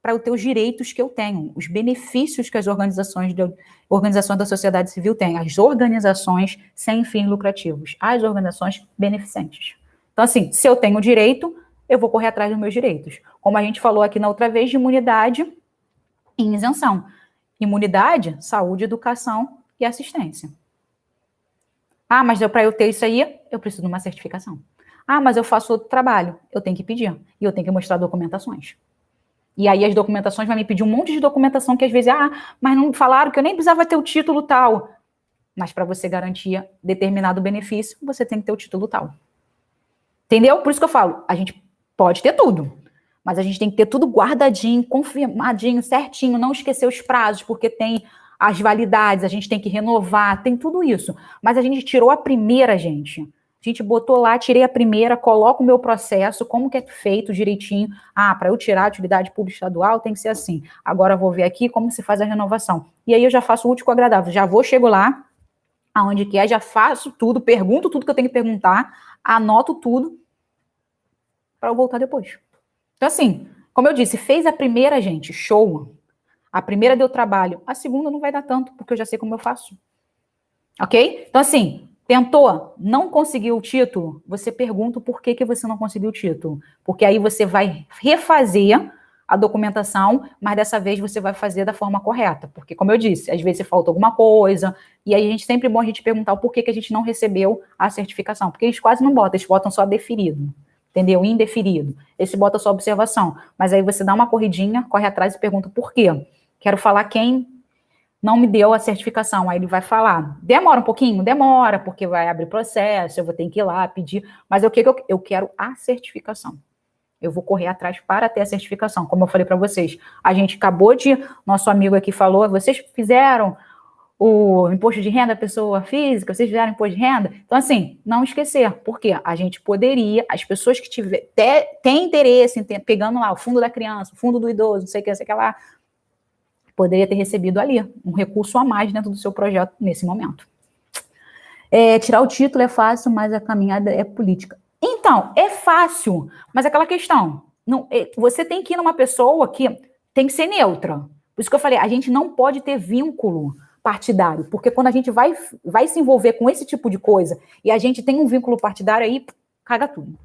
para os teus direitos que eu tenho, os benefícios que as organizações da sociedade civil têm, as organizações sem fins lucrativos, as organizações beneficentes. Então, assim, se eu tenho direito, eu vou correr atrás dos meus direitos. Como a gente falou aqui na outra vez, de imunidade e isenção. Imunidade, saúde, educação e assistência. Mas para eu ter isso aí, eu preciso de uma certificação. Mas eu faço outro trabalho, eu tenho que pedir. E eu tenho que mostrar documentações. E aí as documentações vão me pedir um monte de documentação que às vezes, mas não falaram que eu nem precisava ter o título tal. Mas para você garantir determinado benefício, você tem que ter o título tal. Entendeu? Por isso que eu falo, a gente pode ter tudo, mas a gente tem que ter tudo guardadinho, confirmadinho, certinho, não esquecer os prazos, porque tem as validades, a gente tem que renovar, tem tudo isso. Mas a gente tirou a primeira, gente. A gente botou lá, tirei a primeira, coloco o meu processo, como que é feito direitinho. Para eu tirar a utilidade pública estadual, tem que ser assim. Agora eu vou ver aqui como se faz a renovação. E aí eu já faço o útil com o agradável. Já chego lá, aonde que é, já faço tudo, pergunto tudo que eu tenho que perguntar, anoto tudo para eu voltar depois. Então, assim, como eu disse, fez a primeira, gente, show. A primeira deu trabalho, a segunda não vai dar tanto, porque eu já sei como eu faço. Ok? Então, assim, tentou, não conseguiu o título, você pergunta por que você não conseguiu o título. Porque aí você vai refazer a documentação, mas dessa vez você vai fazer da forma correta. Porque, como eu disse, às vezes falta alguma coisa, e aí sempre é bom a gente perguntar o porquê que a gente não recebeu a certificação. Porque eles quase não botam, eles botam só deferido. Entendeu? Indeferido. Esse bota só observação. Mas aí você dá uma corridinha, corre atrás e pergunta por quê. Quero falar quem não me deu a certificação. Aí ele vai falar. Demora um pouquinho? Demora, porque vai abrir processo, eu vou ter que ir lá pedir. Mas o que eu quero? A certificação. Eu vou correr atrás para ter a certificação. Como eu falei para vocês, a gente acabou nosso amigo aqui falou, vocês fizeram o imposto de renda da pessoa física, vocês fizeram imposto de renda. Então, assim, não esquecer, porque a gente poderia, as pessoas que têm interesse em pegando lá o fundo da criança, o fundo do idoso, não sei o que lá, poderia ter recebido ali um recurso a mais dentro do seu projeto nesse momento. Tirar o título é fácil, mas a caminhada é política. Então, é fácil, mas aquela questão, você tem que ir numa pessoa que tem que ser neutra. Por isso que eu falei, a gente não pode ter vínculo partidário, porque quando a gente vai se envolver com esse tipo de coisa e a gente tem um vínculo partidário aí, caga tudo.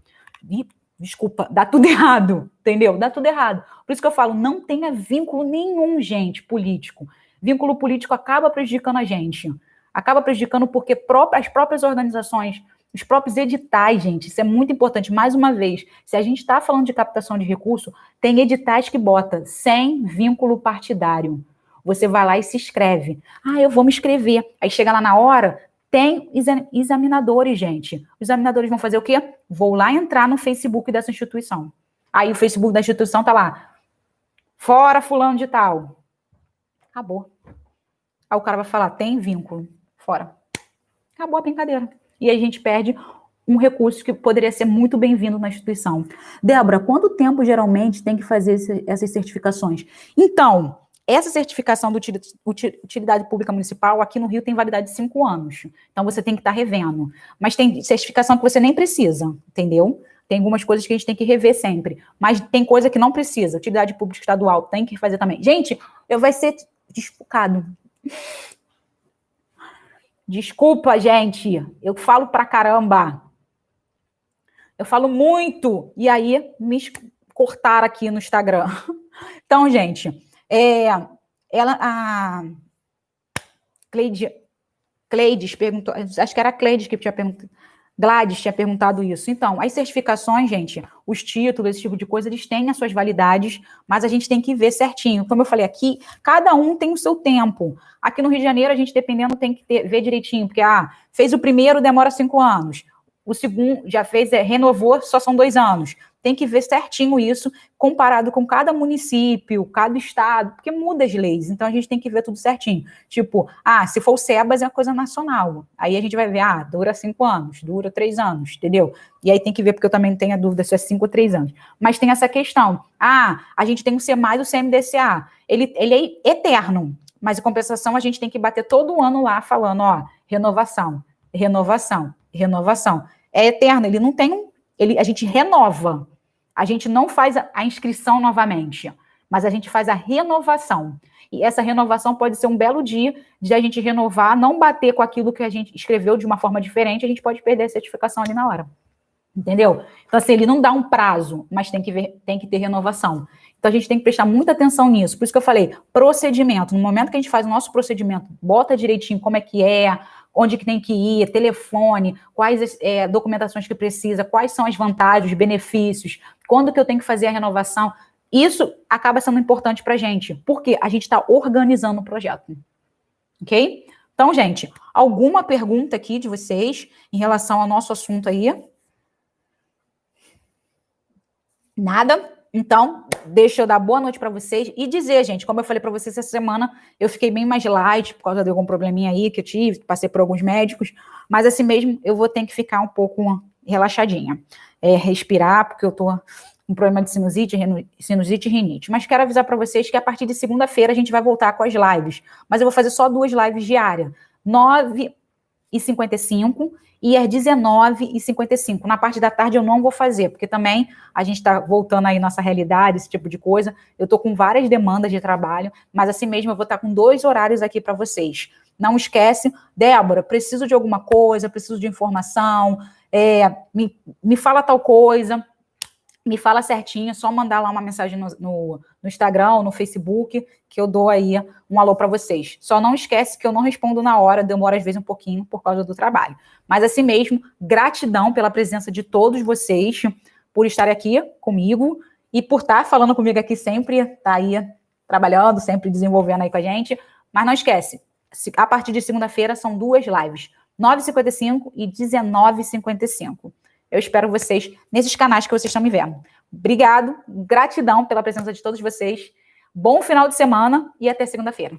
E, desculpa, dá tudo errado, entendeu? Dá tudo errado. Por isso que eu falo, não tenha vínculo nenhum, gente, político. Vínculo político acaba prejudicando a gente. Acaba prejudicando porque as próprias organizações, os próprios editais, gente, isso é muito importante. Mais uma vez, se a gente está falando de captação de recurso, tem editais que bota sem vínculo partidário. Você vai lá e se inscreve. Eu vou me inscrever. Aí chega lá na hora, tem examinadores, gente. Os examinadores vão fazer o quê? Vou lá entrar no Facebook dessa instituição. Aí o Facebook da instituição tá lá. Fora fulano de tal. Acabou. Aí o cara vai falar, tem vínculo. Fora. Acabou a brincadeira. E aí a gente perde um recurso que poderia ser muito bem-vindo na instituição. Débora, quanto tempo geralmente tem que fazer essas certificações? Então, essa certificação de utilidade pública municipal, aqui no Rio, tem validade de 5 anos. Então, você tem que estar revendo. Mas tem certificação que você nem precisa, entendeu? Tem algumas coisas que a gente tem que rever sempre. Mas tem coisa que não precisa. Utilidade pública estadual tem que fazer também. Gente, eu vai ser desfocado. Desculpa, gente. Eu falo pra caramba. Eu falo muito. E aí, me cortaram aqui no Instagram. Então, gente, a Cleides perguntou, acho que era a Cleides que tinha perguntado, Gladys tinha perguntado isso. Então, as certificações, gente, os títulos, esse tipo de coisa, eles têm as suas validades, mas a gente tem que ver certinho. Como eu falei aqui, cada um tem o seu tempo. Aqui no Rio de Janeiro, a gente, dependendo, tem que ver direitinho, porque, fez o primeiro, demora 5 anos. O segundo, já fez, renovou, só são 2 anos. Tem que ver certinho isso, comparado com cada município, cada estado, porque muda as leis, então a gente tem que ver tudo certinho. Tipo, se for o SEBAS é uma coisa nacional, aí a gente vai ver, dura 5 anos, dura 3 anos, entendeu? E aí tem que ver, porque eu também tenho a dúvida se é 5 ou 3 anos. Mas tem essa questão, a gente tem o SEMAI e o CMDCA, ele é eterno, mas em compensação a gente tem que bater todo ano lá falando, renovação, renovação, renovação. É eterno, ele não tem a gente renova. A gente não faz a inscrição novamente, mas a gente faz a renovação. E essa renovação pode ser um belo dia de a gente renovar, não bater com aquilo que a gente escreveu de uma forma diferente, a gente pode perder a certificação ali na hora. Entendeu? Então, assim, ele não dá um prazo, mas tem que ter renovação. Então, a gente tem que prestar muita atenção nisso. Por isso que eu falei, procedimento. No momento que a gente faz o nosso procedimento, bota direitinho como é que é, onde que tem que ir, telefone, quais documentações que precisa, quais são as vantagens, os benefícios, quando que eu tenho que fazer a renovação. Isso acaba sendo importante para a gente, porque a gente está organizando o projeto. Ok? Então, gente, alguma pergunta aqui de vocês em relação ao nosso assunto aí? Nada? Então, deixa eu dar boa noite para vocês e dizer, gente, como eu falei para vocês essa semana, eu fiquei bem mais light por causa de algum probleminha aí que eu tive, passei por alguns médicos, mas assim mesmo eu vou ter que ficar um pouco relaxadinha, respirar, porque eu tô com problema de sinusite e rinite. Mas quero avisar para vocês que a partir de segunda-feira a gente vai voltar com as lives, mas eu vou fazer só 2 lives diárias, 9h55 e às 19h55. Na parte da tarde eu não vou fazer, porque também a gente está voltando aí nossa realidade, esse tipo de coisa. Eu estou com várias demandas de trabalho, mas assim mesmo eu vou estar com 2 horários aqui para vocês. Não esquece, Débora, preciso de alguma coisa, preciso de informação, me fala tal coisa, me fala certinho, é só mandar lá uma mensagem no Instagram ou no Facebook, que eu dou aí um alô para vocês. Só não esquece que eu não respondo na hora, demora às vezes um pouquinho por causa do trabalho. Mas assim mesmo, gratidão pela presença de todos vocês, por estarem aqui comigo e por estar falando comigo aqui sempre, tá aí trabalhando, sempre desenvolvendo aí com a gente. Mas não esquece, a partir de segunda-feira são 2 lives, 9h55 e 19h55. Eu espero vocês nesses canais que vocês estão me vendo. Obrigado, gratidão pela presença de todos vocês. Bom final de semana e até segunda-feira.